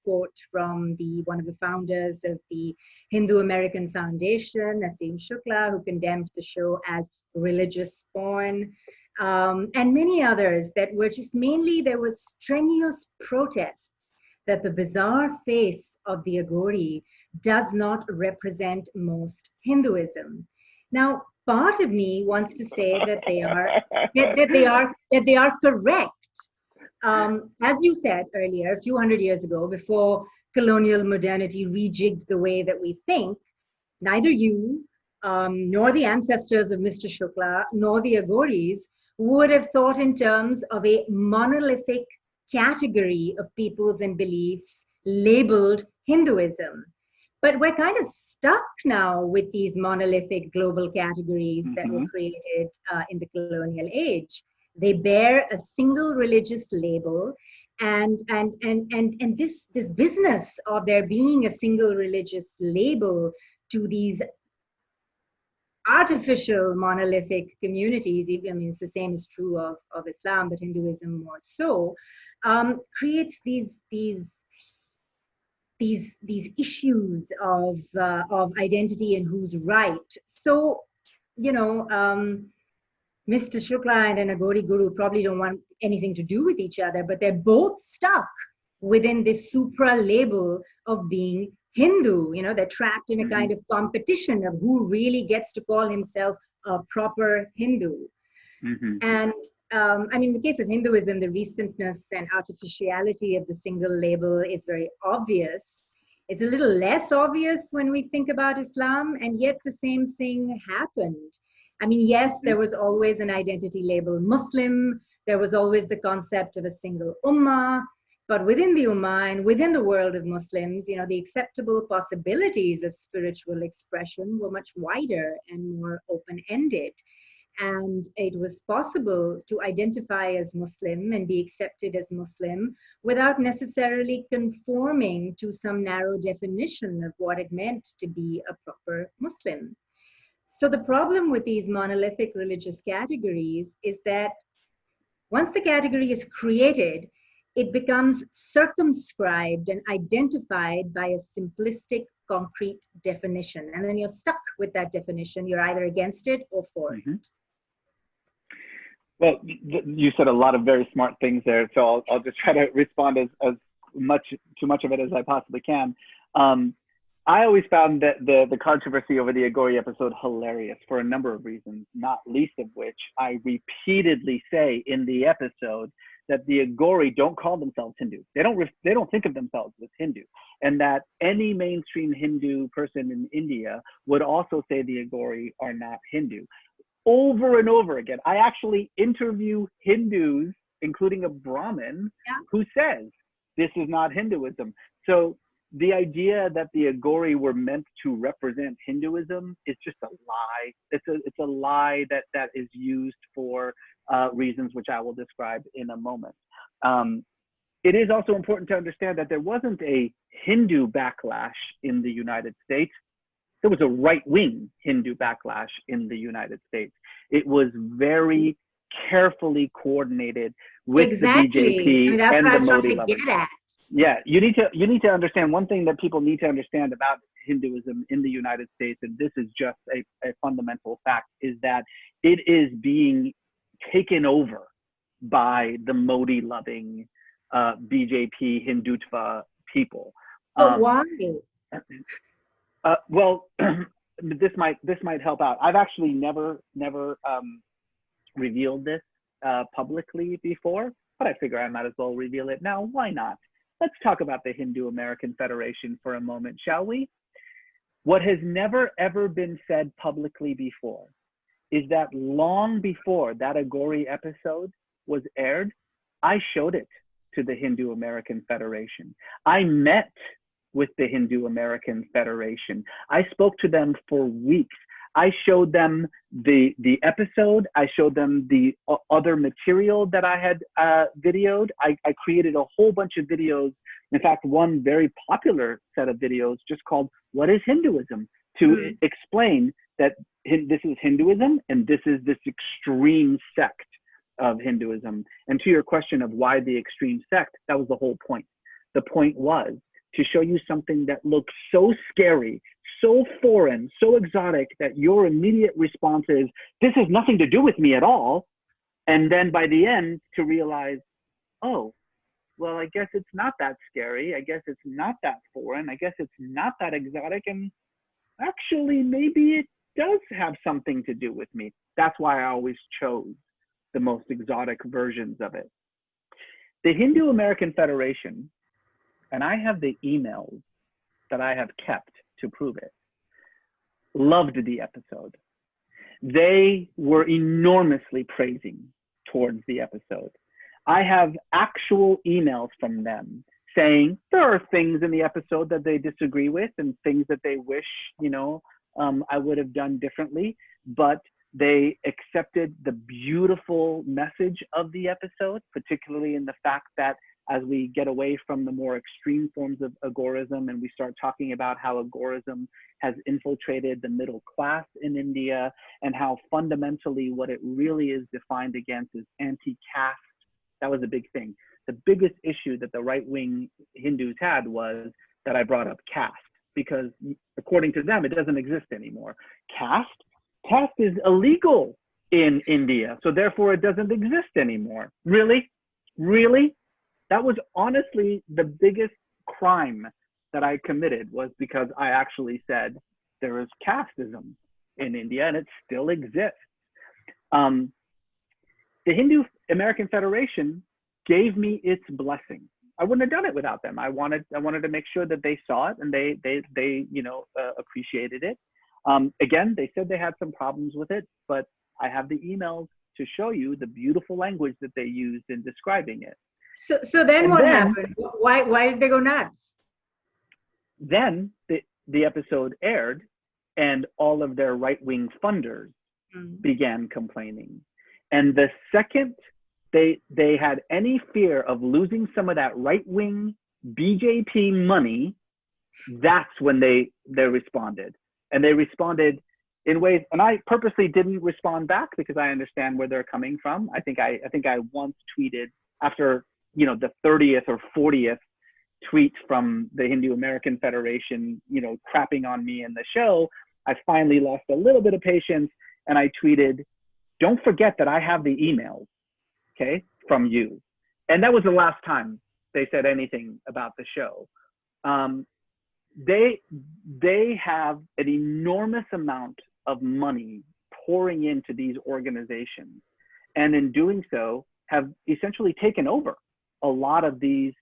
quote from one of the founders of the Hindu American Foundation, Naseem Shukla, who condemned the show as religious porn, and many others that were just mainly, there was strenuous protests that the bizarre face of the Aghori does not represent most Hinduism. Now, part of me wants to say that they are correct. As you said earlier, a few hundred years ago, before colonial modernity rejigged the way that we think, neither you nor the ancestors of Mr. Shukla nor the Aghoris would have thought in terms of a monolithic category of peoples and beliefs labeled Hinduism. But we're kind of stuck now with these monolithic global categories that were created in the colonial age. They bear a single religious label, and this business of there being a single religious label to these artificial monolithic communities, I mean, it's the same is true of Islam, but Hinduism more so, creates these issues of identity and who's right. So, you know, Mr. Shukla and an Aghori guru probably don't want anything to do with each other, but they're both stuck within this supra label of being Hindu. You know, they're trapped in a kind of competition of who really gets to call himself a proper Hindu. And I mean, in the case of Hinduism, the recentness and artificiality of the single label is very obvious. It's a little less obvious when we think about Islam, and yet the same thing happened. I mean, yes, there was always an identity label Muslim, there was always the concept of a single ummah, but within the ummah and within the world of Muslims, you know, the acceptable possibilities of spiritual expression were much wider and more open-ended. And it was possible to identify as Muslim and be accepted as Muslim without necessarily conforming to some narrow definition of what it meant to be a proper Muslim. So the problem with these monolithic religious categories is that once the category is created, it becomes circumscribed and identified by a simplistic, concrete definition. And then you're stuck with that definition. You're either against it or for it. Well, you said a lot of very smart things there, so I'll just try to respond as much of it as I possibly can. I always found that the controversy over the Aghori episode hilarious for a number of reasons, not least of which I repeatedly say in the episode that the Aghori don't call themselves Hindu. They don't think of themselves as Hindu, and that any mainstream Hindu person in India would also say the Aghori are not Hindu. over and over again. I actually interview Hindus, including a Brahmin, who says this is not Hinduism. So the idea that the Aghori were meant to represent Hinduism is just a lie. It's a lie that is used for reasons which I will describe in a moment. It is also important to understand that there wasn't a Hindu backlash in the United States. There was a right-wing Hindu backlash in the United States. It was very carefully coordinated with the BJP and the Modi lovers. Yeah, you need to understand one thing that people need to understand about Hinduism in the United States, and this is just a fundamental fact, is that it is being taken over by the Modi-loving BJP Hindutva people. But why? Well, this might help out. I've actually never revealed this publicly before, but I figure I might as well reveal it now. Why not? Let's talk about the Hindu American Federation for a moment, shall we? What has never ever been said publicly before is that long before that Aghori episode was aired, I showed it to the Hindu American Federation. I met with the Hindu American Federation. I spoke to them for weeks. I showed them the episode. I showed them the other material that I had videoed. I created a whole bunch of videos. In fact, one very popular set of videos just called "What is Hinduism?" to explain that this is Hinduism and this is this extreme sect of Hinduism. And to your question of why the extreme sect, that was the whole point. The point was to show you something that looks so scary, so foreign, so exotic that your immediate response is, this has nothing to do with me at all. And then by the end to realize, oh, well, I guess it's not that scary. I guess it's not that foreign. I guess it's not that exotic. And actually, maybe it does have something to do with me. That's why I always chose the most exotic versions of it. The Hindu American Federation, and I have the emails that I have kept to prove it, loved the episode. They were enormously praising towards the episode. I have actual emails from them saying there are things in the episode that they disagree with and things that they wish, I would have done differently, but they accepted the beautiful message of the episode, particularly in the fact that as we get away from the more extreme forms of agorism and we start talking about how agorism has infiltrated the middle class in India and how fundamentally what it really is defined against is anti-caste. That was a big thing. The biggest issue that the right-wing Hindus had was that I brought up caste, because according to them, it doesn't exist anymore. Caste is illegal in India, so therefore it doesn't exist anymore. Really? Really? That was honestly the biggest crime that I committed, was because I actually said there is casteism in India and it still exists. The Hindu American Federation gave me its blessing. I wouldn't have done it without them. I wanted to make sure that they saw it and they appreciated it. Again, they said they had some problems with it, but I have the emails to show you the beautiful language that they used in describing it. So then what happened? Why did they go nuts? Then the episode aired and all of their right-wing funders began complaining. And the second they had any fear of losing some of that right-wing BJP money, that's when they responded. And they responded in ways, and I purposely didn't respond back because I understand where they're coming from. I think I once tweeted after the 30th or 40th tweet from the Hindu American Federation, crapping on me in the show, I finally lost a little bit of patience and I tweeted, don't forget that I have the emails, okay, from you. And that was the last time they said anything about the show. They have an enormous amount of money pouring into these organizations, and in doing so have essentially taken over a lot of these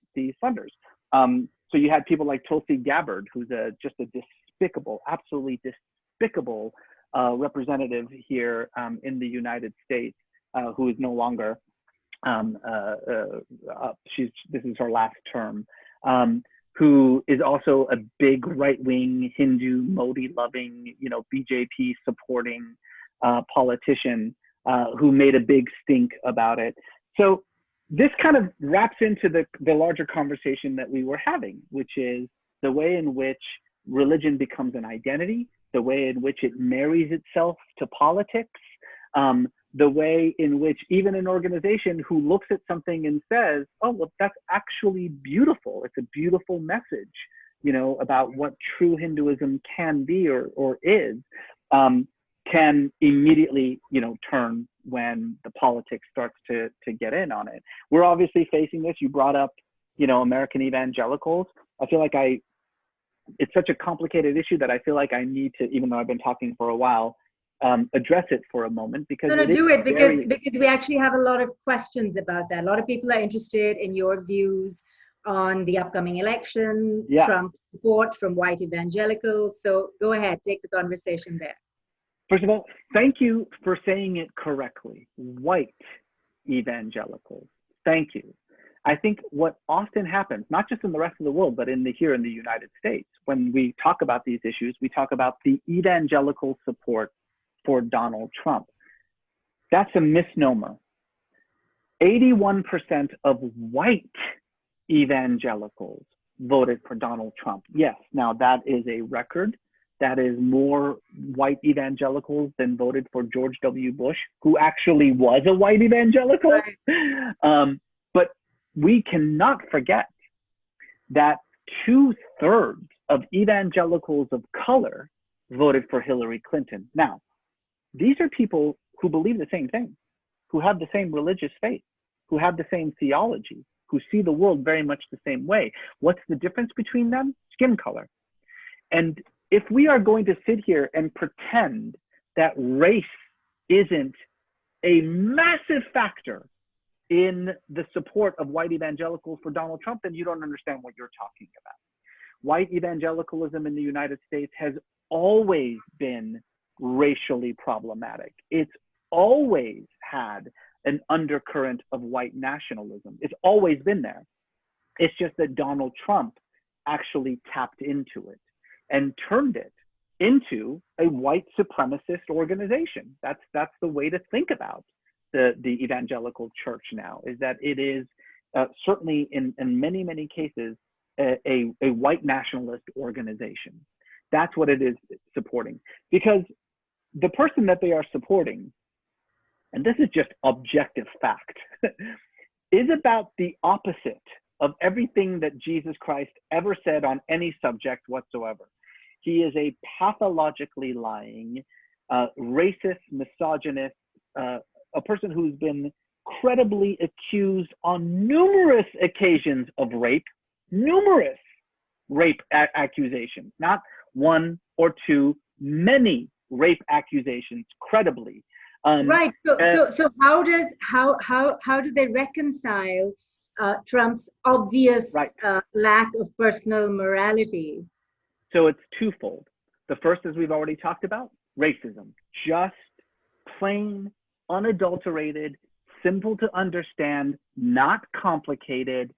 funders. So you had people like Tulsi Gabbard, who's just a despicable, absolutely despicable representative here in the United States, who is no longer this is her last term, who is also a big right-wing Hindu, Modi-loving, BJP supporting politician who made a big stink about it. So this kind of wraps into the larger conversation that we were having, which is the way in which religion becomes an identity, the way in which it marries itself to politics, the way in which even an organization who looks at something and says, oh, well, that's actually beautiful. It's a beautiful message, about what true Hinduism can be or is, can immediately, turn when the politics starts to get in on it. We're obviously facing this. You brought up, American evangelicals. I feel like it's such a complicated issue that I feel like I need to, even though I've been talking for a while, address it for a moment because because we actually have a lot of questions about that. A lot of people are interested in your views on the upcoming election, Trump support from white evangelicals. So go ahead, take the conversation there. First of all, thank you for saying it correctly. White evangelicals. Thank you. I think what often happens, not just in the rest of the world, but here in the United States, when we talk about these issues, we talk about the evangelical support for Donald Trump. That's a misnomer. 81% of white evangelicals voted for Donald Trump. Yes, now that is a record. That is more white evangelicals than voted for George W. Bush, who actually was a white evangelical. Right. But we cannot forget that 2/3 of evangelicals of color voted for Hillary Clinton. Now, these are people who believe the same thing, who have the same religious faith, who have the same theology, who see the world very much the same way. What's the difference between them? Skin color. And if we are going to sit here and pretend that race isn't a massive factor in the support of white evangelicals for Donald Trump, then you don't understand what you're talking about. White evangelicalism in the United States has always been racially problematic. It's always had an undercurrent of white nationalism. It's always been there. It's just that Donald Trump actually tapped into it and turned it into a white supremacist organization. That's the way to think about the evangelical church now, is that it is certainly in many, many cases, a white nationalist organization. That's what it is supporting. Because the person that they are supporting, and this is just objective fact, is about the opposite of everything that Jesus Christ ever said on any subject whatsoever. He is a pathologically lying, racist, misogynist, a person who's been credibly accused on numerous occasions of rape, numerous rape accusations, not one or two, many rape accusations, credibly. Right. So how do they reconcile Trump's obvious lack of personal morality? So it's twofold. The first, as we've already talked about, racism. Just plain, unadulterated, simple to understand, not complicated,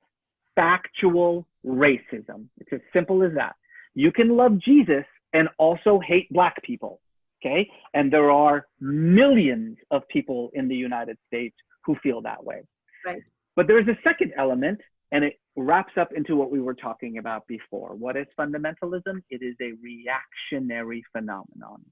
factual racism. It's as simple as that. You can love Jesus and also hate Black people, okay? And there are millions of people in the United States who feel that way. Right. But there's a second element, and it wraps up into what we were talking about before. What is fundamentalism? It is a reactionary phenomenon.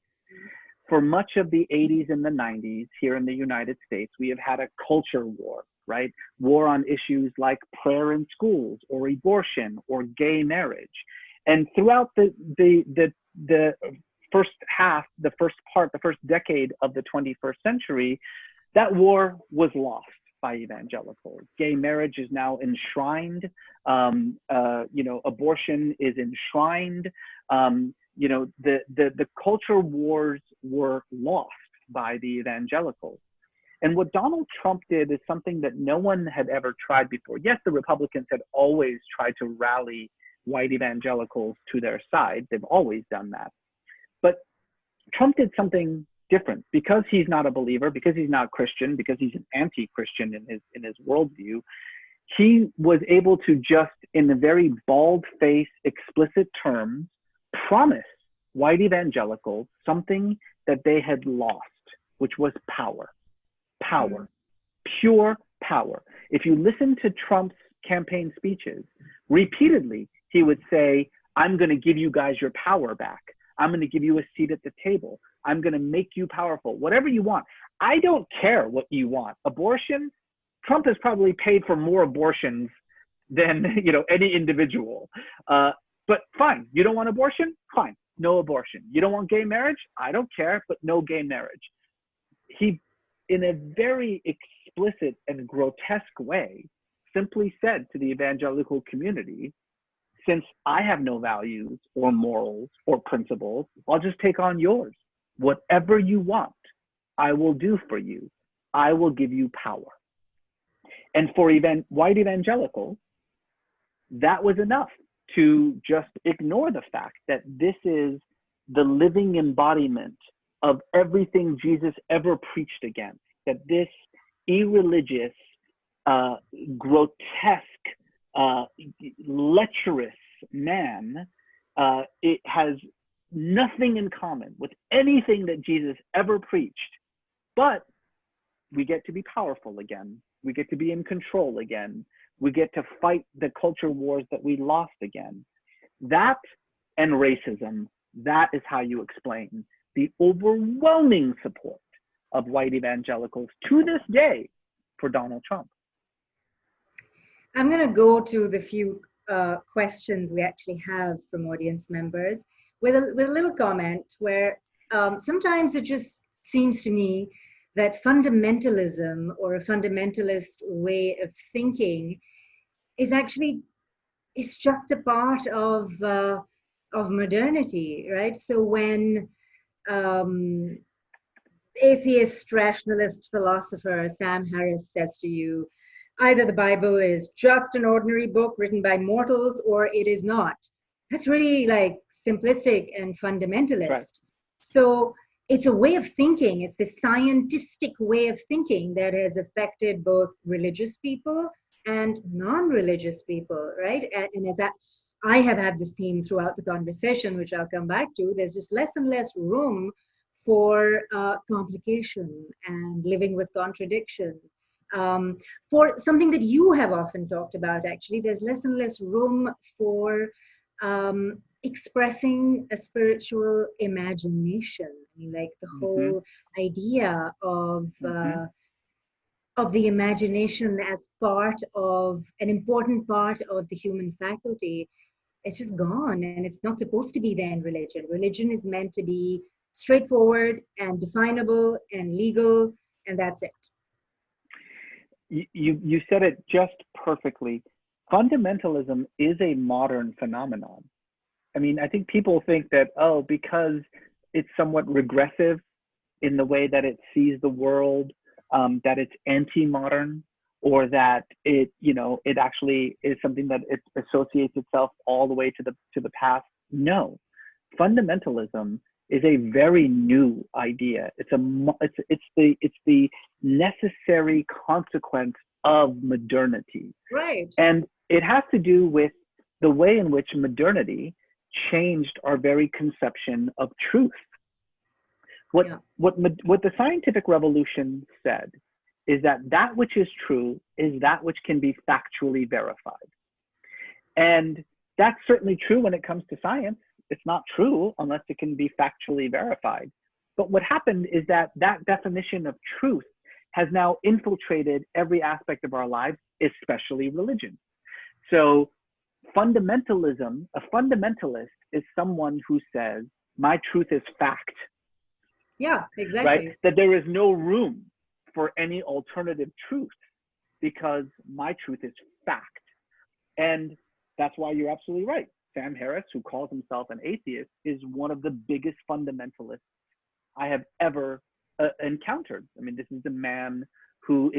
For much of the 80s and the 90s here in the United States, we have had a culture war, right? War on issues like prayer in schools or abortion or gay marriage. And throughout the first half, the first decade of the 21st century, that war was lost by evangelicals. Gay marriage is now enshrined. Abortion is enshrined. The culture wars were lost by the evangelicals. And what Donald Trump did is something that no one had ever tried before. Yes, the Republicans had always tried to rally white evangelicals to their side. They've always done that. But Trump did something different because he's not a believer, because he's not Christian, because he's an anti-Christian in his worldview. He was able to just, in a very bald-faced, explicit terms, promise white evangelicals something that they had lost, which was power. Power. Pure power. If you listen to Trump's campaign speeches, repeatedly, he would say, I'm going to give you guys your power back. I'm going to give you a seat at the table. I'm going to make you powerful. Whatever you want. I don't care what you want. Abortion, Trump has probably paid for more abortions than any individual. But fine, you don't want abortion? Fine, no abortion. You don't want gay marriage? I don't care, but no gay marriage. He, in a very explicit and grotesque way, simply said to the evangelical community, since I have no values or morals or principles, I'll just take on yours. Whatever you want, I will do for you. I will give you power. And for white evangelicals, that was enough to just ignore the fact that this is the living embodiment of everything Jesus ever preached against, that this irreligious, grotesque, lecherous man, it has nothing in common with anything that Jesus ever preached. But we get to be powerful again. We get to be in control again. We get to fight the culture wars that we lost again. That and racism, that is how you explain the overwhelming support of white evangelicals to this day for Donald Trump. I'm going to go to the few questions we actually have from audience members with a little comment where sometimes it just seems to me that fundamentalism or a fundamentalist way of thinking is actually, it's just a part of modernity, right? So when atheist, rationalist philosopher Sam Harris says to you, either the Bible is just an ordinary book written by mortals or it is not. That's really like simplistic and fundamentalist. Right. So it's a way of thinking. It's the scientistic way of thinking that has affected both religious people and non-religious people, right? And as I have had this theme throughout the conversation, which I'll come back to, there's just less and less room for complication and living with contradiction. For something that you have often talked about, actually, there's less and less room for expressing a spiritual imagination. I mean, like the whole idea of the imagination as part of an important part of the human faculty, it's just gone, and it's not supposed to be there in religion. Religion is meant to be straightforward and definable and legal, and that's it. You said it just perfectly. Fundamentalism is a modern phenomenon. I mean, I think people think that, oh, because it's somewhat regressive in the way that it sees the world, that it's anti-modern, or that it actually is something that it associates itself all the way to the past. No, fundamentalism is a very new idea. It's the necessary consequence of modernity. Right. And it has to do with the way in which modernity changed our very conception of truth. What the scientific revolution said is that which is true is that which can be factually verified. And that's certainly true when it comes to science. It's not true unless it can be factually verified. But what happened is that definition of truth has now infiltrated every aspect of our lives, especially religion. So fundamentalism, a fundamentalist is someone who says, my truth is fact. Yeah, exactly. Right? That there is no room for any alternative truth because my truth is fact. And that's why you're absolutely right. Sam Harris, who calls himself an atheist, is one of the biggest fundamentalists I have ever encountered. I mean, this is a man who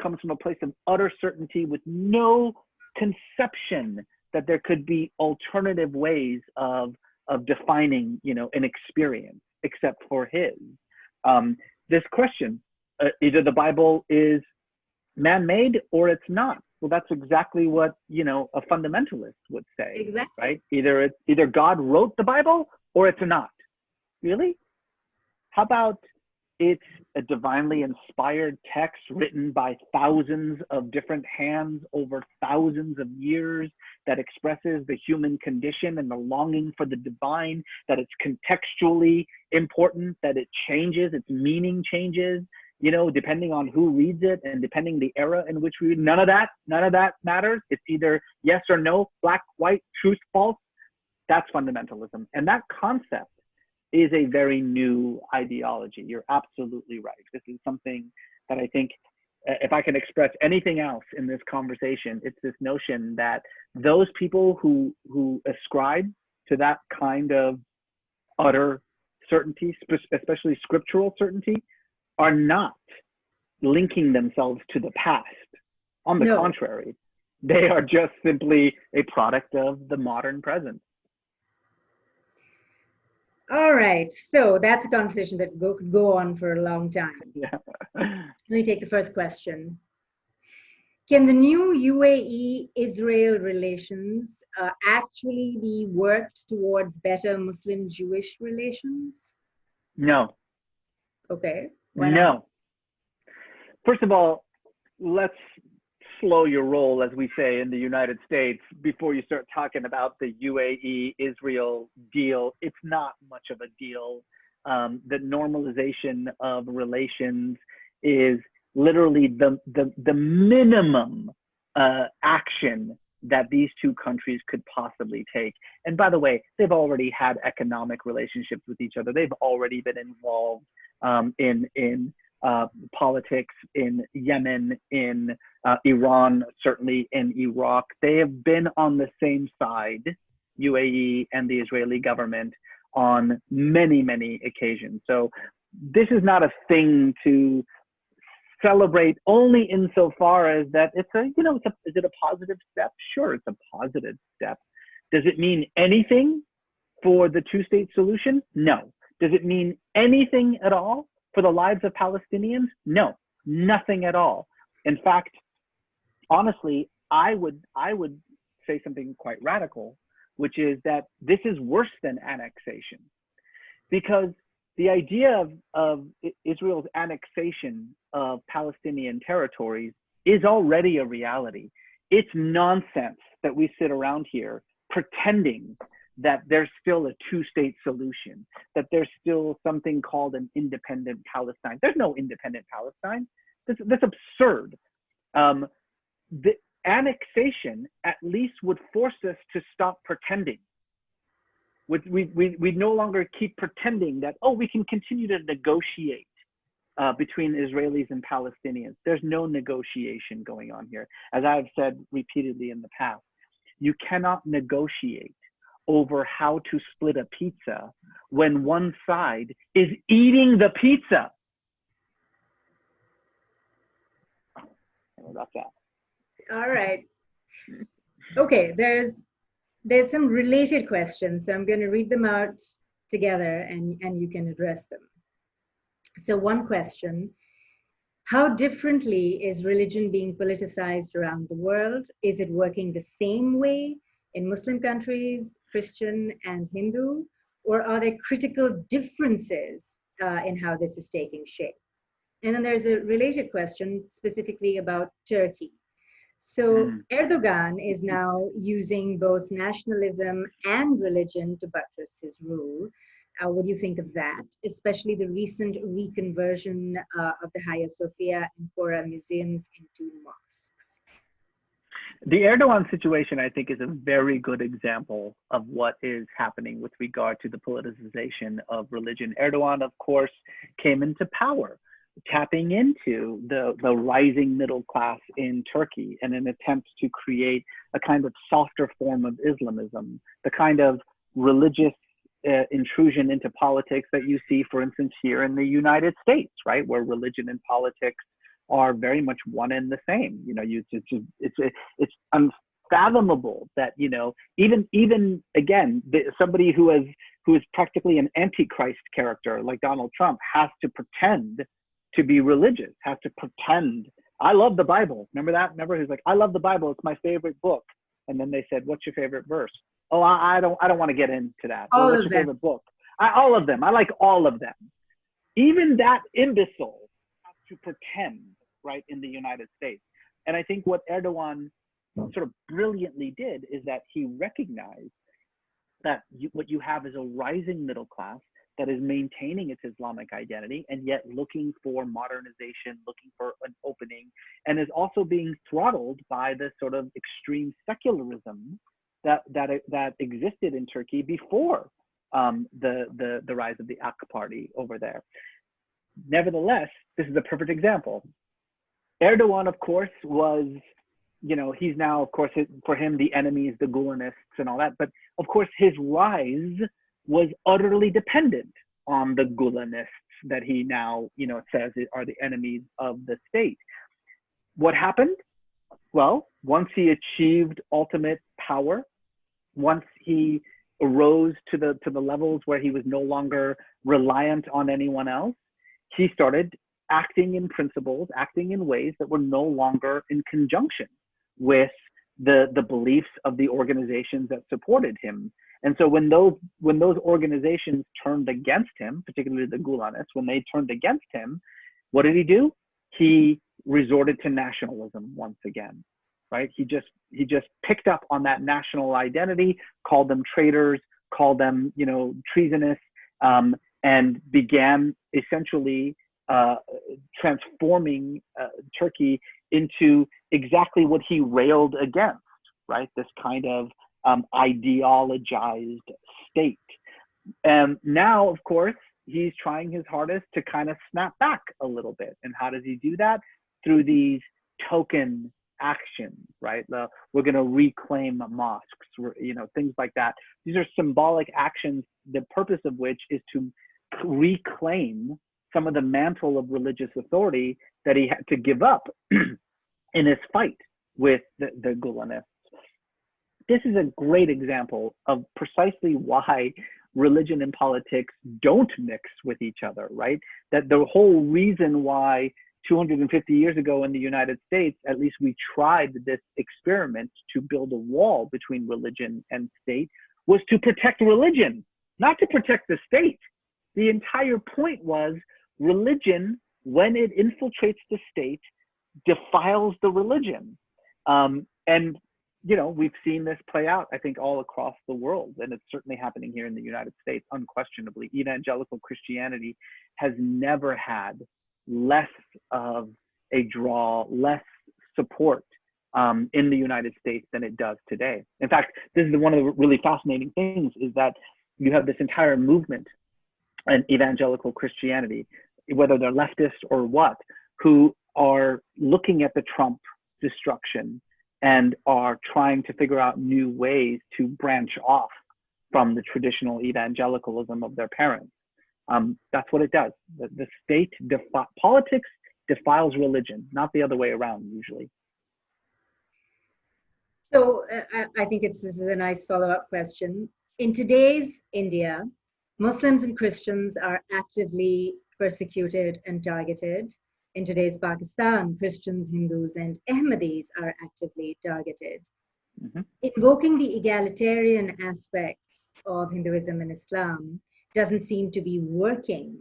comes from a place of utter certainty with no conception that there could be alternative ways of of defining, an experience except for his. This question, either the Bible is man-made or it's not. Well, that's exactly what, a fundamentalist would say. Exactly. Right? Either God wrote the Bible or it's not. Really? How about it's a divinely inspired text written by thousands of different hands over thousands of years that expresses the human condition and the longing for the divine, that it's contextually important, that it changes, its meaning changes, depending on who reads it and depending the era in which we read. None of that matters. It's either yes or no, black, white, truth, false. That's fundamentalism. And that concept is a very new ideology. You're absolutely right. This is something that I think, if I can express anything else in this conversation, it's this notion that those people who ascribe to that kind of utter certainty, especially scriptural certainty, are not linking themselves to the past. On the contrary, they are just simply a product of the modern present. All right, so that's a conversation that could go on for a long time. Yeah. Let me take the first question. Can the new UAE-Israel relations actually be worked towards better Muslim-Jewish relations? No. Okay. Why not? No. First of all, let's slow your roll, as we say in the United States, before you start talking about the UAE-Israel deal. It's not much of a deal. The normalization of relations is literally the minimum action that these two countries could possibly take. And by the way, they've already had economic relationships with each other. They've already been involved in politics in Yemen, in Iran, certainly in Iraq. They have been on the same side, UAE and the Israeli government, on many, many occasions. So this is not a thing to celebrate only insofar as that is it a positive step? Sure, it's a positive step. Does it mean anything for the two-state solution? No. Does it mean anything at all for the lives of Palestinians? No, nothing at all. In fact, honestly, I would say something quite radical, which is that this is worse than annexation, because the idea of Israel's annexation of Palestinian territories is already a reality. It's nonsense that we sit around here pretending that there's still a two-state solution, that there's still something called an independent Palestine. There's no independent Palestine. That's absurd. The annexation at least would force us to stop pretending. We no longer keep pretending that, we can continue to negotiate between Israelis and Palestinians. There's no negotiation going on here. As I've said repeatedly in the past, you cannot negotiate over how to split a pizza when one side is eating the pizza. That's that. All right. Okay, there's some related questions, so I'm going to read them out together and you can address them. So one question: how differently is religion being politicized around the world? Is it working the same way in Muslim countries, Christian and Hindu, or are there critical differences in how this is taking shape? And then there's a related question specifically about Turkey. So Erdogan is now using both nationalism and religion to buttress his rule. What do you think of that, especially the recent reconversion of the Hagia Sophia and Kora museums into mosques? The Erdogan situation, I think, is a very good example of what is happening with regard to the politicization of religion. Erdogan, of course, came into power tapping into the rising middle class in Turkey in an attempt to create a kind of softer form of Islamism, the kind of religious intrusion into politics that you see, for instance, here in the United States, right, where religion and politics are very much one and the same. You know, it's unfathomable that, even again, somebody who is practically an antichrist character like Donald Trump has to pretend to be religious, has to pretend. I love the Bible. Remember that? Remember, he's like, I love the Bible. It's my favorite book. And then they said, what's your favorite verse? Oh, I don't want to get into that. All what's of your them. favorite book? All of them. I like all of them. Even that imbecile has to pretend, right, in the United States. And I think what Erdogan sort of brilliantly did is that he recognized that what you have is a rising middle class that is maintaining its Islamic identity and yet looking for modernization, looking for an opening, and is also being throttled by the sort of extreme secularism that existed in Turkey before the rise of the AK party over there. Nevertheless, this is a perfect example. Erdogan, of course, was, he's now, of course, for him, the enemies, the Gulenists and all that. But of course, his rise was utterly dependent on the Gulenists that he now, says are the enemies of the state. What happened? Well, once he achieved ultimate power, once he arose to the levels where he was no longer reliant on anyone else, he started acting in principles, acting in ways that were no longer in conjunction with the beliefs of the organizations that supported him. And so when those organizations turned against him, particularly the Gulenists, when they turned against him, what did he do? He resorted to nationalism once again, right? He just picked up on that national identity, called them traitors, called them, treasonous, and began essentially transforming Turkey into exactly what he railed against, right? This kind of ideologized state. And now, of course, he's trying his hardest to kind of snap back a little bit. And how does he do that? Through these token actions, right? We're going to reclaim mosques, things like that. These are symbolic actions, the purpose of which is to reclaim some of the mantle of religious authority that he had to give up in his fight with the Gulenists. This is a great example of precisely why religion and politics don't mix with each other, right? That the whole reason why 250 years ago in the United States, at least we tried this experiment to build a wall between religion and state, was to protect religion, not to protect the state. The entire point was religion, when it infiltrates the state, defiles the religion. And we've seen this play out, I think, all across the world, and it's certainly happening here in the United States, unquestionably. Evangelical Christianity has never had less of a draw, less support in the United States than it does today. In fact, this is one of the really fascinating things, is that you have this entire movement in evangelical Christianity, whether they're leftist or what, who are looking at the Trump destruction and are trying to figure out new ways to branch off from the traditional evangelicalism of their parents. That's what it does. The state, politics defiles religion, not the other way around usually. So I think this is a nice follow-up question. In today's India, Muslims and Christians are actively persecuted and targeted. In today's Pakistan, Christians, Hindus, and Ahmadis are actively targeted. Mm-hmm. Invoking the egalitarian aspects of Hinduism and Islam doesn't seem to be working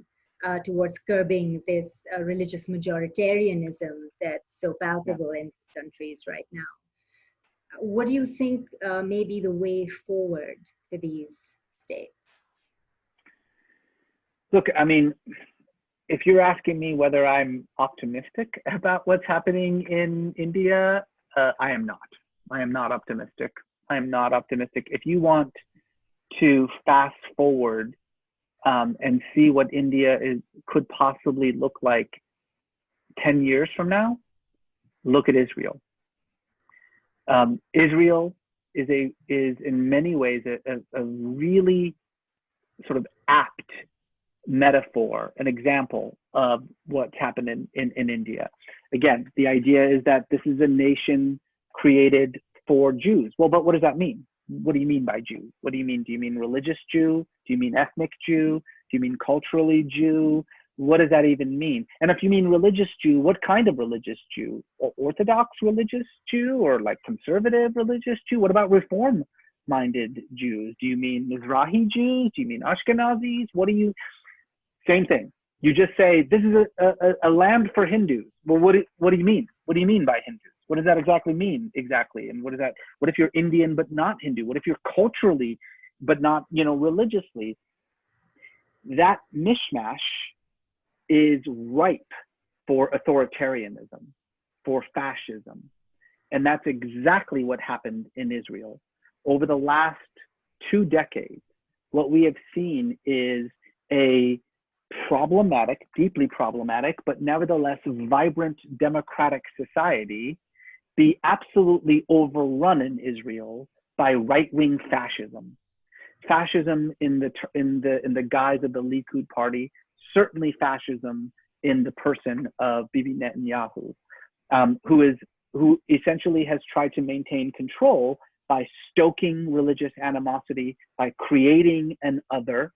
towards curbing this religious majoritarianism that's so palpable in countries right now. What do you think may be the way forward for these states? Look, I mean, if you're asking me whether I'm optimistic about what's happening in India, I am not. I am not optimistic. I am not optimistic. If you want to fast forward and see what India could possibly look like 10 years from now, look at Israel. Israel is in many ways a really sort of apt metaphor, an example of what's happened in India. Again, the idea is that this is a nation created for Jews. Well, but what does that mean? What do you mean by Jew? What do you mean? Do you mean religious Jew? Do you mean ethnic Jew? Do you mean culturally Jew? What does that even mean? And if you mean religious Jew, what kind of religious Jew? Orthodox religious Jew, or like conservative religious Jew? What about reform-minded Jews? Do you mean Mizrahi Jews? Do you mean Ashkenazis? What do you, same thing. You just say, this is a land for Hindus. Well, what do you mean? What do you mean by Hindus? What does that exactly mean exactly? And what is that? What if you're Indian but not Hindu? What if you're culturally but not, religiously? That mishmash is ripe for authoritarianism, for fascism. And that's exactly what happened in Israel. Over the last 2 decades, what we have seen is a problematic, deeply problematic, but nevertheless vibrant democratic society be absolutely overrun in Israel by right-wing fascism. Fascism in the guise of the Likud party, certainly fascism in the person of Bibi Netanyahu, who essentially has tried to maintain control by stoking religious animosity, by creating an other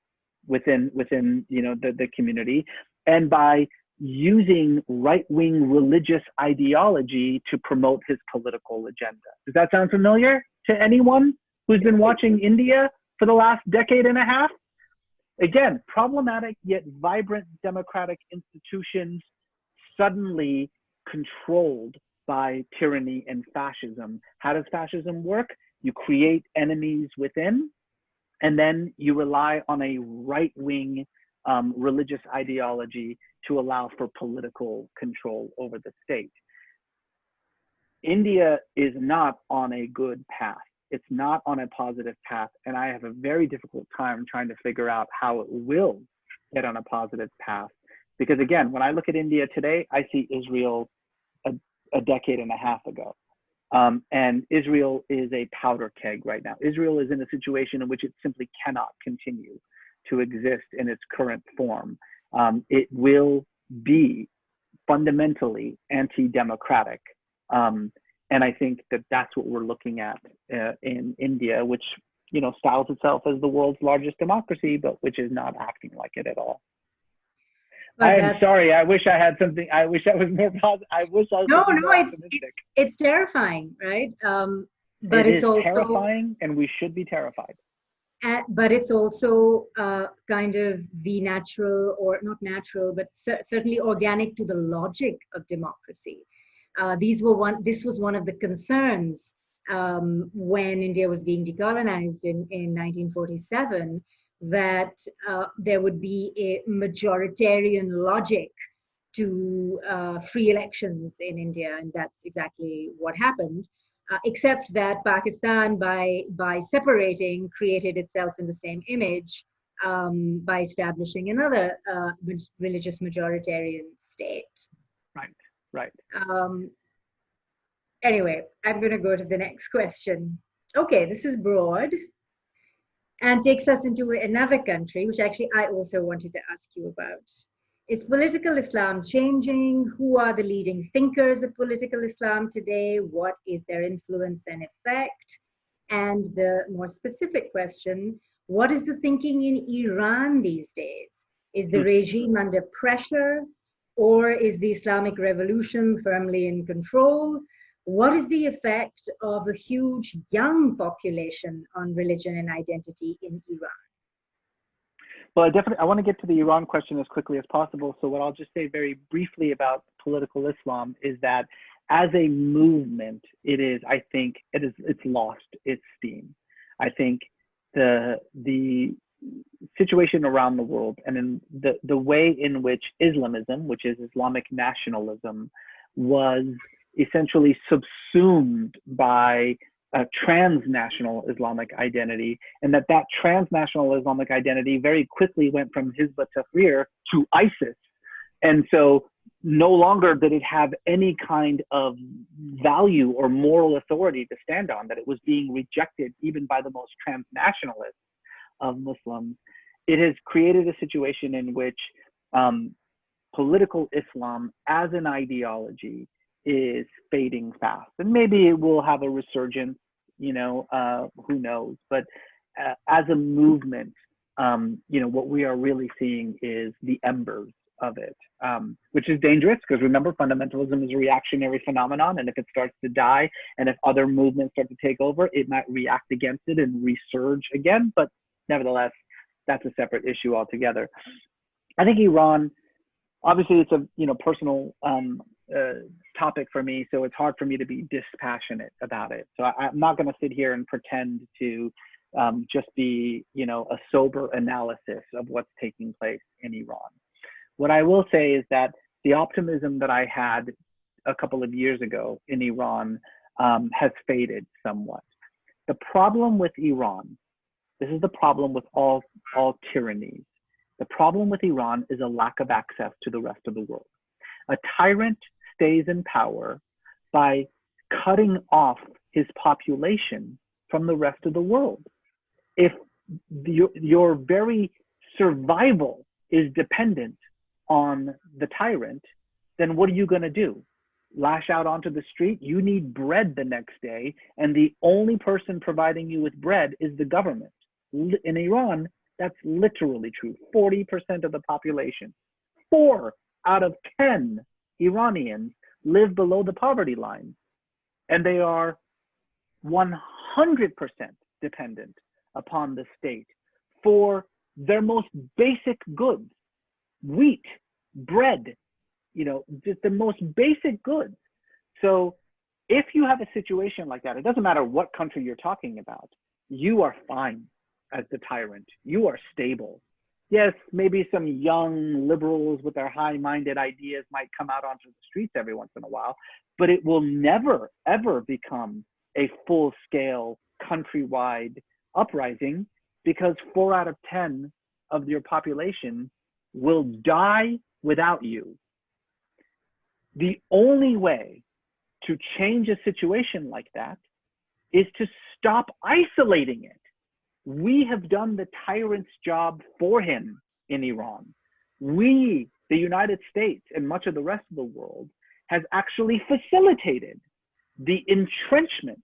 within the community, and by using right-wing religious ideology to promote his political agenda. Does that sound familiar to anyone who's been watching India for the last decade and a half? Again, problematic yet vibrant democratic institutions suddenly controlled by tyranny and fascism. How does fascism work? You create enemies within, and then you rely on a right-wing religious ideology to allow for political control over the state. India is not on a good path. It's not on a positive path, and I have a very difficult time trying to figure out how it will get on a positive path. Because again, when I look at India today, I see Israel a decade and a half ago. And Israel is a powder keg right now. Israel is in a situation in which it simply cannot continue to exist in its current form. It will be fundamentally anti-democratic. And I think that that's what we're looking at in India, which styles itself as the world's largest democracy, but which is not acting like it at all. I'm sorry. I wish I had something. I wish I was more positive. I wish I was more optimistic. It's terrifying, right? But it's also terrifying, and we should be terrified. But it's also kind of the natural, or not natural, but certainly organic to the logic of democracy. This was one of the concerns when India was being decolonized in 1947, that there would be a majoritarian logic to free elections in India, and that's exactly what happened. Except that Pakistan, by separating, created itself in the same image by establishing another religious majoritarian state. Right. Anyway, I'm going to go to the next question. Okay, this is broad and takes us into another country, which actually I also wanted to ask you about. Is political Islam changing? Who are the leading thinkers of political Islam today? What is their influence and effect? And the more specific question, what is the thinking in Iran these days? Is the regime under pressure, or is the Islamic revolution firmly in control? What is the effect of a huge young population on religion and identity in Iran? Well, I want to get to the Iran question as quickly as possible. So what I'll just say very briefly about political Islam is that as a movement, I think it's lost its steam. I think the situation around the world, and in the way in which Islamism, which is Islamic nationalism, was essentially subsumed by a transnational Islamic identity, and that transnational Islamic identity very quickly went from Hizb ut-Tahrir to ISIS. And so no longer did it have any kind of value or moral authority to stand on, that it was being rejected even by the most transnationalists of Muslims. It has created a situation in which political Islam as an ideology is fading fast. And maybe it will have a resurgence who knows? But as a movement, what we are really seeing is the embers of it, which is dangerous because remember, fundamentalism is a reactionary phenomenon, and if it starts to die and if other movements start to take over, it might react against it and resurge again. But nevertheless, that's a separate issue altogether. I think Iran, obviously it's a personal topic for me, so it's hard for me to be dispassionate about it. So I'm not going to sit here and pretend to just be a sober analysis of what's taking place in Iran. What I will say is that the optimism that I had a couple of years ago in Iran has faded somewhat. The problem with Iran, this is the problem with all tyrannies. The problem with Iran is a lack of access to the rest of the world. A tyrant stays in power by cutting off his population from the rest of the world. If your very survival is dependent on the tyrant, then what are you going to do? Lash out onto the street? You need bread the next day, and the only person providing you with bread is the government. In Iran, that's literally true. 40% of the population, 4 out of 10 Iranians live below the poverty line, and they are 100% dependent upon the state for their most basic goods. Wheat, bread, just the most basic goods. So if you have a situation like that, it doesn't matter what country you're talking about, you are fine as the tyrant. You are stable. Yes, maybe some young liberals with their high-minded ideas might come out onto the streets every once in a while, but it will never, ever become a full-scale countrywide uprising because 4 out of 10 of your population will die without you. The only way to change a situation like that is to stop isolating it. We have done the tyrant's job for him in Iran. We, the United States and much of the rest of the world, has actually facilitated the entrenchment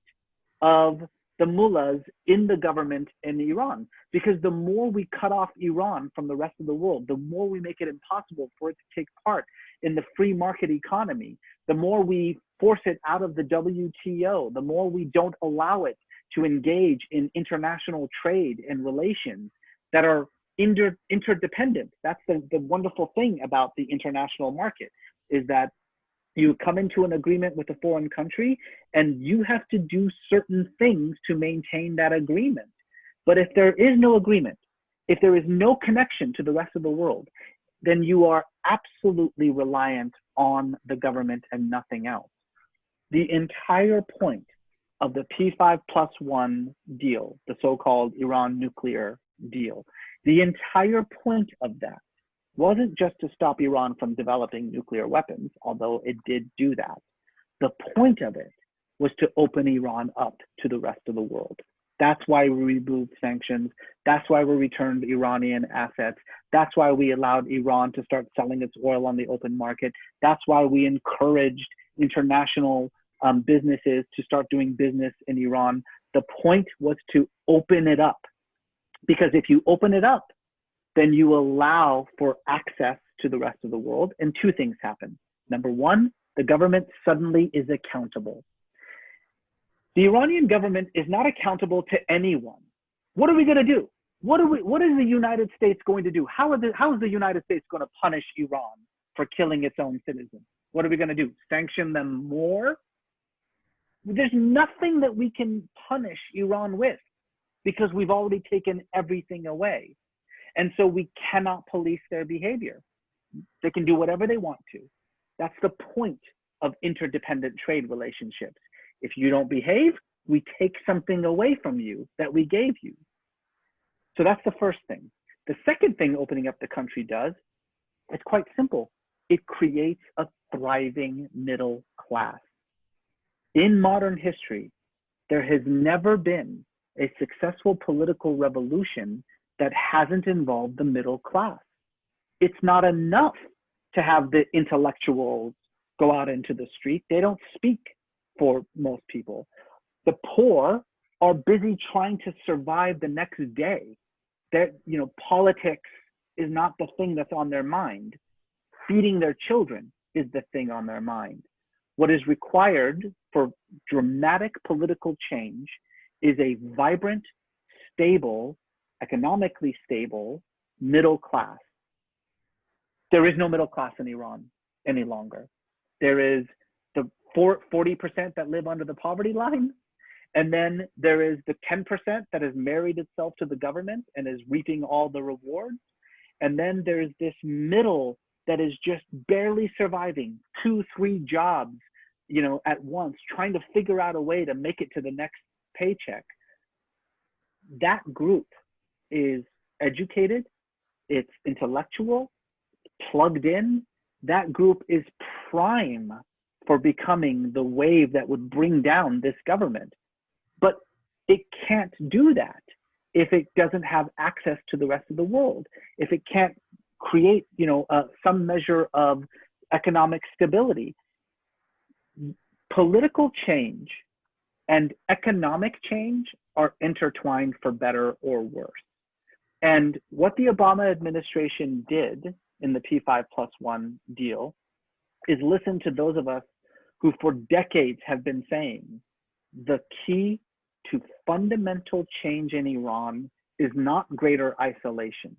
of the mullahs in the government in Iran, because the more we cut off Iran from the rest of the world, the more we make it impossible for it to take part in the free market economy, the more we force it out of the WTO, the more we don't allow it to engage in international trade and relations that are interdependent. That's the wonderful thing about the international market, is that you come into an agreement with a foreign country and you have to do certain things to maintain that agreement. But if there is no agreement, if there is no connection to the rest of the world, then you are absolutely reliant on the government and nothing else. The entire point of the P5+1 deal, the so-called Iran nuclear deal, the entire point of that wasn't just to stop Iran from developing nuclear weapons, although it did do that. The point of it was to open Iran up to the rest of the world. That's why we removed sanctions. That's why we returned Iranian assets. That's why we allowed Iran to start selling its oil on the open market. That's why we encouraged international businesses to start doing business in Iran. The point was to open it up, because if you open it up, then you allow for access to the rest of the world, and 2 things happen. Number 1, the government suddenly is accountable. The Iranian government is not accountable to anyone. What are we going to do? What is the United States going to do? How is the United States going to punish Iran for killing its own citizens? What are we going to do? Sanction them more? There's nothing that we can punish Iran with, because we've already taken everything away. And so we cannot police their behavior. They can do whatever they want to. That's the point of interdependent trade relationships. If you don't behave, we take something away from you that we gave you. So that's the first thing. The second thing opening up the country does, it's quite simple. It creates a thriving middle class. In modern history, there has never been a successful political revolution that hasn't involved the middle class. It's not enough to have the intellectuals go out into the street. They don't speak for most people. The poor are busy trying to survive the next day. That, you know, politics is not the thing that's on their mind. Feeding their children is the thing on their mind. What is required for dramatic political change is a vibrant, stable, economically stable middle class. There is no middle class in Iran any longer. There is the 40% that live under the poverty line, and then there is the 10% that has married itself to the government and is reaping all the rewards. And then there's this middle that is just barely surviving, 2-3 jobs, you know, at once, trying to figure out a way to make it to the next paycheck. That group is educated, it's intellectual, plugged in. That group is prime for becoming the wave that would bring down this government. But it can't do that if it doesn't have access to the rest of the world, if it can't create, you know, some measure of economic stability. Political change and economic change are intertwined for better or worse. And what the Obama administration did in the P5+1 deal is listen to those of us who for decades have been saying the key to fundamental change in Iran is not greater isolation.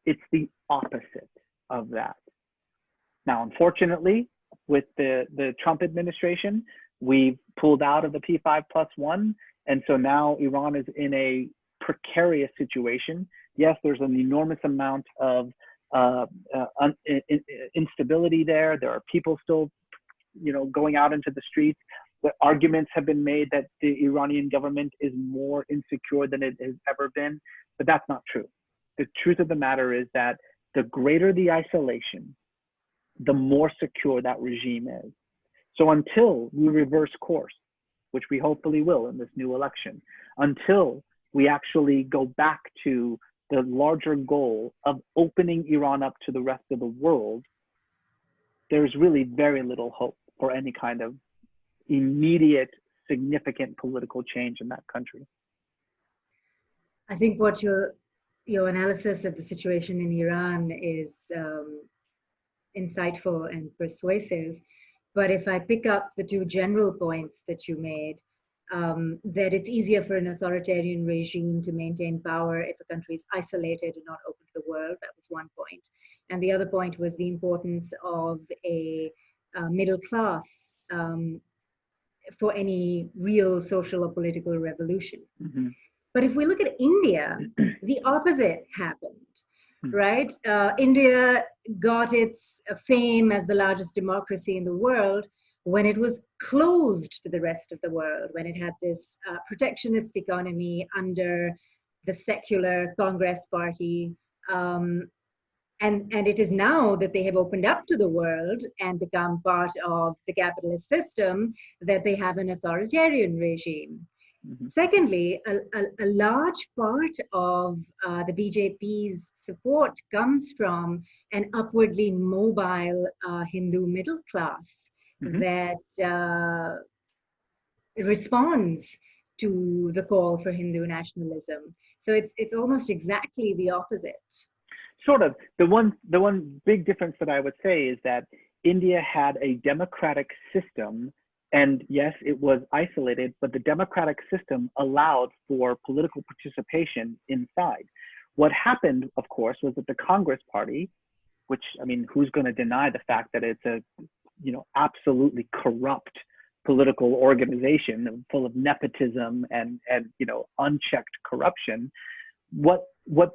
It's the opposite of that. Now, unfortunately, with the Trump administration, we've pulled out of the P5+1. And so now Iran is in a precarious situation. Yes, there's an enormous amount of instability there. There are people still, you know, going out into the streets. The arguments have been made that the Iranian government is more insecure than it has ever been, but that's not true. The truth of the matter is that the greater the isolation, the more secure that regime is. So until we reverse course, which we hopefully will in this new election, until we actually go back to the larger goal of opening Iran up to the rest of the world, there's really very little hope for any kind of immediate, significant political change in that country. I think what your analysis of the situation in Iran is insightful and persuasive. But if I pick up the two general points that you made, that it's easier for an authoritarian regime to maintain power if a country is isolated and not open to the world, that was one point. And the other point was the importance of a middle class for any real social or political revolution. Mm-hmm. But if we look at India, the opposite happened. Right? India got its fame as the largest democracy in the world when it was closed to the rest of the world, when it had this protectionist economy under the secular Congress party. And it is now that they have opened up to the world and become part of the capitalist system that they have an authoritarian regime. Mm-hmm. Secondly, a large part of the BJP's support comes from an upwardly mobile Hindu middle class mm-hmm. that responds to the call for Hindu nationalism. So it's almost exactly the opposite. Sort of. The one big difference that I would say is that India had a democratic system, and yes, it was isolated, but the democratic system allowed for political participation inside. What happened, of course, was that the Congress Party, which, I mean, who's going to deny the fact that it's a, you know, absolutely corrupt political organization full of nepotism and you know, unchecked corruption. What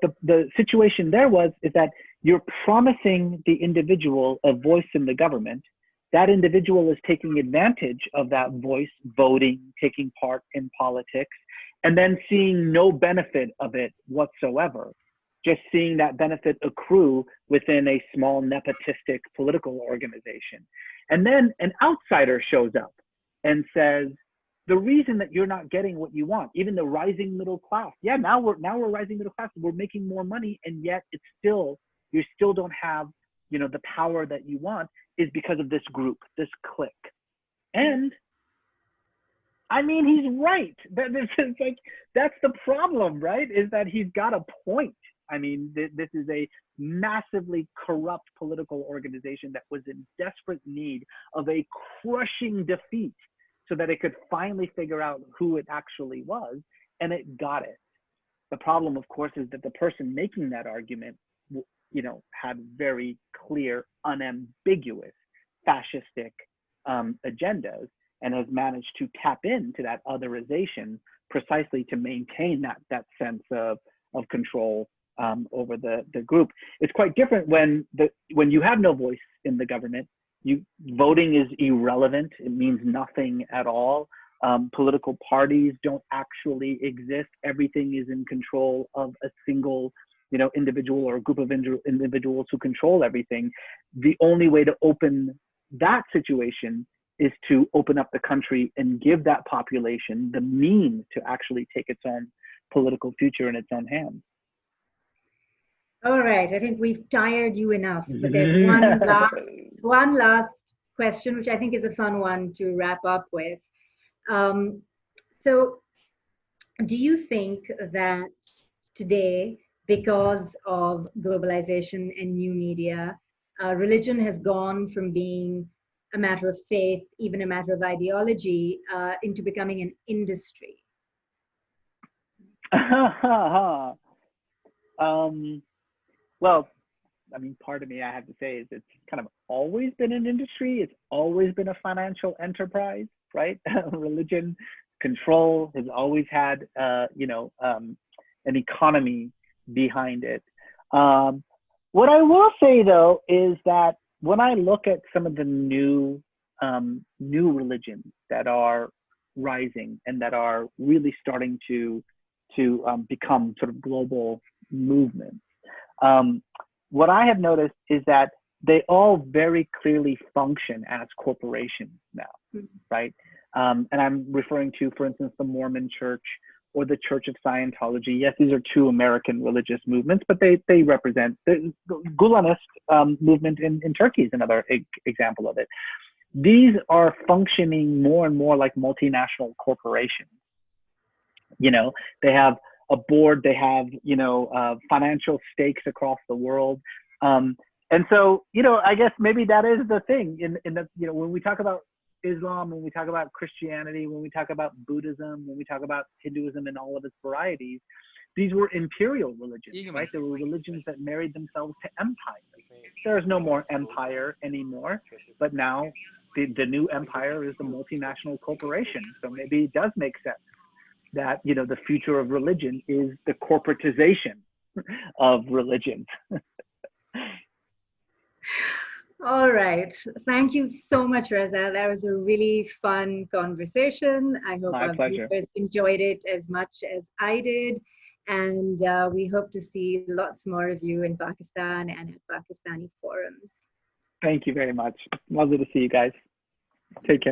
the situation there was is that you're promising the individual a voice in the government. That individual is taking advantage of that voice, voting, taking part in politics, and then seeing no benefit of it whatsoever, just seeing that benefit accrue within a small nepotistic political organization. And then an outsider shows up and says, the reason that you're not getting what you want, even the rising middle class, yeah, now we're rising middle class, we're making more money, and yet it's still, you still don't have, you know, the power that you want, is because of this group, this clique. And I mean, he's right. This is like, that's the problem, right? Is that he's got a point. I mean, this is a massively corrupt political organization that was in desperate need of a crushing defeat so that it could finally figure out who it actually was, and it got it. The problem, of course, is that the person making that argument, you know, had very clear, unambiguous fascistic agendas, and has managed to tap into that otherization precisely to maintain that sense of control over the group. It's quite different when you have no voice in the government. Voting is irrelevant. It means nothing at all. Political parties don't actually exist. Everything is in control of a single, you know, individual or a group of individuals who control everything. The only way to open that situation is to open up the country and give that population the means to actually take its own political future in its own hands. All right, I think we've tired you enough, but there's one last question, which I think is a fun one to wrap up with. So do you think that today, because of globalization and new media, religion has gone from being a matter of faith, even a matter of ideology, into becoming an industry? Well, I mean, part of me, I have to say, is it's kind of always been an industry. It's always been a financial enterprise, right? Religion, control has always had, you know, an economy behind it. What I will say, though, is that when I look at some of the new religions that are rising and that are really starting to become sort of global movements, what I have noticed is that they all very clearly function as corporations now, right? And I'm referring to, for instance, the Mormon Church or the Church of Scientology. Yes, these are two American religious movements, but they represent the Gulenist movement in Turkey is another example of it. These are functioning more and more like multinational corporations. You know, they have a board, they have, you know, financial stakes across the world. And so, you know, I guess maybe that is the thing in the, you know, when we talk about Islam, when we talk about Christianity, when we talk about Buddhism, when we talk about Hinduism and all of its varieties, these were imperial religions, right? They were religions that married themselves to empires. There is no more empire anymore, but now the new empire is the multinational corporation. So maybe it does make sense that, you know, the future of religion is the corporatization of religion. All right. Thank you so much, Reza. That was a really fun conversation. I hope our viewers enjoyed it as much as I did. And we hope to see lots more of you in Pakistan and at Pakistani forums. Thank you very much. Lovely to see you guys. Take care.